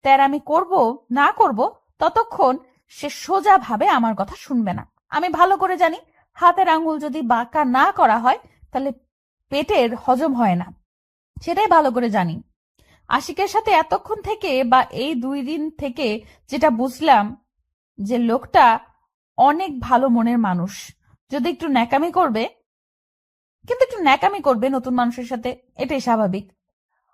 তেরামি করব না করব, ততক্ষণ সে সোজা ভাবে আমার কথা শুনবে না। আমি ভালো করে জানি হাতের আঙ্গুল যদি বাঁকা না করা হয় তাহলে পেটের হজম হয় না, সেটাই ভালো করে জানি। আশিকের সাথে এতক্ষণ থেকে বা এই 2 দিন থেকে যেটা বুঝলাম, যে লোকটা অনেক ভালো মনের মানুষ। যদি একটু ন্যাকামি করবে, কিন্তু একটু ন্যাকামি করবে নতুন মানুষের সাথে, এটাই স্বাভাবিক।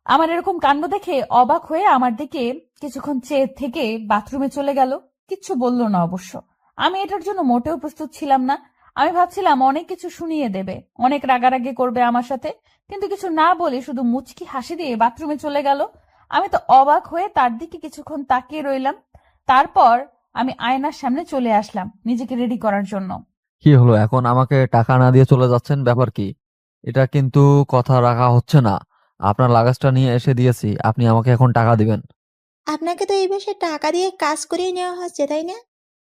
আমার এরকম কাণ্ড দেখে অবাক হয়ে আমার দিকে কিছুক্ষণ চেয়ে থেকে বাথরুমে চলে গেল। কিচ্ছু বলল না অবশ্য। আমি এটার জন্য মোটেও প্রস্তুত ছিলাম না। আমি ভাবছিলাম অনেক কিছু শুনিয়ে দেবে, অনেক রাগারাগি করবে আমার সাথে, কিন্তু কিছু না বলে শুধু মুচকি হাসি দিয়ে বাথরুমে চলে গেল। আমি তো অবাক হয়ে তার দিকে কিছুক্ষণ তাকিয়ে রইলাম। তারপর আমি আয়নার সামনে চলে আসলাম নিজেকে রেডি করার জন্য। কি হলো, এখন আমাকে টাকা না দিয়ে চলে যাচ্ছেন? ব্যাপার কি? এটা কিন্তু কথা রাখা হচ্ছে না। আপনার লাগেজটা নিয়ে এসে দিয়েছি, আপনি আমাকে এখন টাকা দিবেন। আপনাকে তো এই মাসে টাকা দিয়ে কাজ করিয়ে নেওয়া হচ্ছে, তাই না?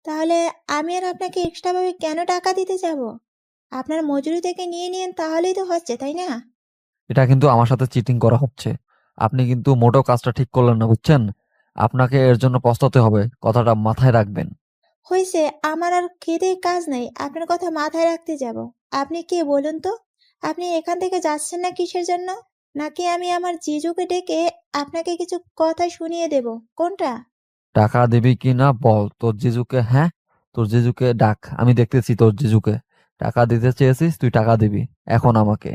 তাহলে আমি আর আপনাকে এক্সট্রা ভাবে কেন টাকা দিতে যাব? আপনার মজুরি থেকে নিয়ে নিন, তাহলেই তো হচ্ছে, তাই না? এটা কিন্তু আমার সাথে চিটিং করা হচ্ছে। আপনি কিন্তু মোটেও কাজটা ঠিক করলেন না, বুঝছেন? আপনাকে এর জন্য পস্তাতে হবে, কথাটা মাথায় রাখবেন। হয়েছে, আমার আর খেতে কাজ নাই আপনার কথা মাথায় রাখতে যাব। আপনি কে বলুন তো? আপনি এখান থেকে যাচ্ছেন না কিসের জন্য? নাকি আমি আমার জিজুকে ডেকে আপনাকে কিছু কথা শুনিয়ে দেব? কোনটা? টাকা দিবি কি না বল তোর জিজুকে। হ্যাঁ, তোর জিজুকে ডাক, আমি দেখতেছি তোর জিজুকে। টাকা দিতে চেয়েছিস, তুই টাকা দিবি এখন আমাকে।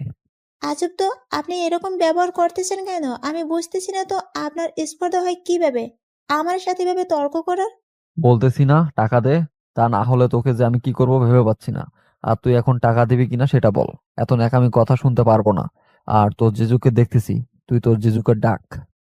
আজব তো, আপনি এরকম ব্যবহার করতেছেন কেন? আমি বুঝতেছি না তো আপনার স্পর্ধা হয় কিভাবে আমার সাথে এভাবে তর্ক করার? বলতেছি না টাকা দে, তা না হলে তোকে যে আমি কি করব ভেবে পাচ্ছি না। আর তুই এখন টাকা দিবি কিনা সেটা বল। এত ন্যাকামি কথা শুনতে পারবো না। আর তোর জিজুকে দেখতেছি, তুই তোর জিজুকে ডাক।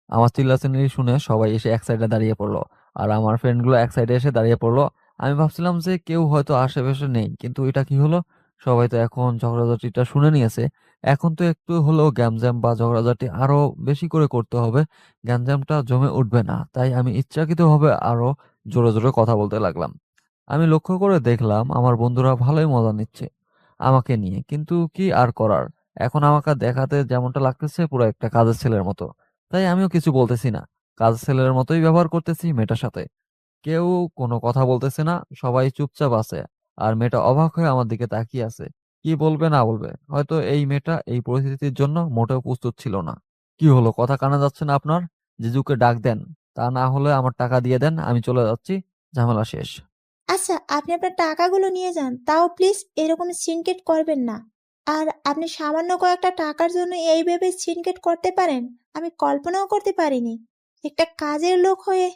আমার চিল্লাচিল্লি শুনে সবাই এসে এক সাইডে দাঁড়িয়ে পড়লো, আর আমার ফ্রেন্ডগুলো এক সাইডে এসে দাঁড়িয়ে পড়লো। আমি ভাবছিলাম যে কেউ হয়তো আশেপাশে নেই, কিন্তু এটা কি হলো? সবাই তো এখন ঝগড়াঝাটিটা শুনে নিয়েছে। এখন তো একটু হলেও গ্যামজাম বা ঝগড়াঝাটি আরো বেশি করে করতে হবে। গ্যামজামটা জমে উঠবে না, তাই আমি ইচ্ছাকৃতভাবে আরো জোরে জোরে কথা বলতে লাগলাম। আমি লক্ষ্য করে দেখলাম আমার বন্ধুরা ভালোই মজা নিচ্ছে আমাকে নিয়ে, কিন্তু কি আর করার। এখন আমাকে দেখাতে যেমনটা লাগতেছে পুরো একটা কাজের ছেলের মতো, তাই আমিও কিছু বলতেছি না। কাজের ছেলের মতোই ব্যবহার করতেছি মেয়েটার সাথে। কেউ কোনো কথা বলতেছে না, সবাই চুপচাপ আছে। আর মেয়েটা অবাক হয়ে আমার দিকে তাকিয়ে আছে, কি বলবে না বলবে। হয়তো এই মেয়েটা এই পরিস্থিতির জন্য মোটেও প্রস্তুত ছিল না। কি হলো, কথা কানে যাচ্ছে না আপনার? জিজুকে ডাক দেন, তা না হলে আমার টাকা দিয়ে দেন, আমি চলে যাচ্ছি, ঝামেলা শেষ। আচ্ছা, আপনি আপনার টাকাগুলো নিয়ে যান, তাও প্লিজ এরকম সিনকেট করবেন না। আর আপনি সামান্য কয়েকটা টাকার জন্য এইভাবে সিনকেট করতে পারেন, আমি কল্পনাও করতে পারিনি। একটা কাজের লোক হয়ে।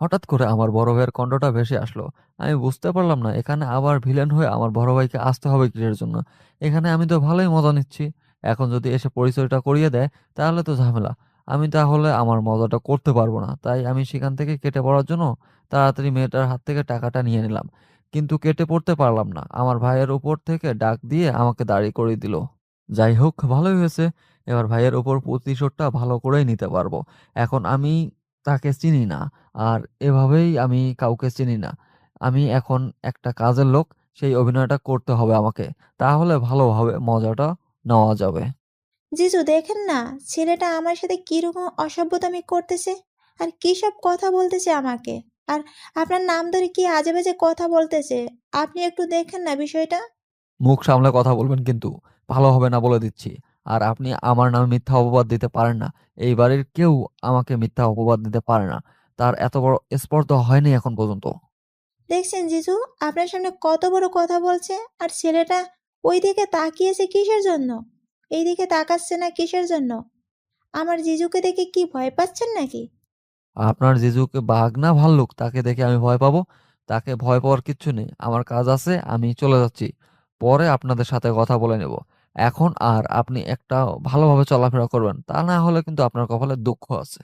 হঠাৎ করে আমার বড় ভাইয়ের কণ্ঠটা ভেসে আসলো। আমি বুঝতে পারলাম না এখানে আবার ভিলেন হয়ে আমার বড় ভাইকে আসতে হবে কিসের জন্য। এখানে আমি তো ভালোই মজা নিচ্ছি, এখন যদি এসে পরিচয়টা করিয়ে দেয় তাহলে তো ঝামেলা। আমি তাহলে আমার মজাটা করতে পারবো না, তাই আমি সেখান থেকে কেটে পড়ার জন্য তাড়াতাড়ি মেয়েটার হাত থেকে টাকাটা নিয়ে নিলাম। কিন্তু কেটে পড়তে পারলাম না, আমার ভাইয়ের উপর থেকে ডাক দিয়ে আমাকে দাঁড়ি করিয়ে দিল। যাই হোক, ভালোই হয়েছে। এবার ভাইয়ের উপর প্রতিশোধটা ভালো করেই নিতে পারবো। এখন আমি তাকে চিনি না, আর এভাবেই আমি কাউকে চিনি না। আমি এখন একটা কাজের লোক, সেই অভিনয়টা করতে হবে আমাকে। তাহলে ভালোভাবে মজাটা নেওয়া যাবে। জিজু দেখেন না, ছেলেটা আমার সাথে কিরকম অসভ্যতামি করতেছে, আর কি সব কথা বলতেছে আমাকে। আর আপনার নাম ধরে কি আজে বাজে কথা বলতেছে। আপনি একটু দেখেন না বিষয়টা। মুখ সামলে কথা বলবেন কিন্তু, ভালো হবে না বলে দিচ্ছি। আর আপনি আমার নামে মিথ্যা অপবাদ দিতে পারেন না। এই বাড়ির কেউ আমাকে মিথ্যা অপবাদ দিতে পারে না। তার এত বড় স্পর্ধা হয়নি এখন পর্যন্ত। দেখছেন জিজু, আপনার সামনে কত বড় কথা বলছে, আর ছেলেটা ওই দিকে তাকিয়েছে কিসের জন্য? এই দিকে তাকাচ্ছে না কিসের জন্য? আমার জিজুকে দেখে কি ভয় পাচ্ছেন নাকি? আপনার জিজুকে বাঘ না ভাল্লুক, তাকে দেখে আমি ভয় পাবো? তাকে ভয় পাওয়ার কিচ্ছু নেই। আমার কাজ আছে, আমি চলে যাচ্ছি। পরে আপনাদের সাথে কথা বলে নেব। এখন আর আপনি একটা ভালোভাবে চলাফেরা করবেন, তা না হলে কিন্তু আপনার কপালে দুঃখ আছে।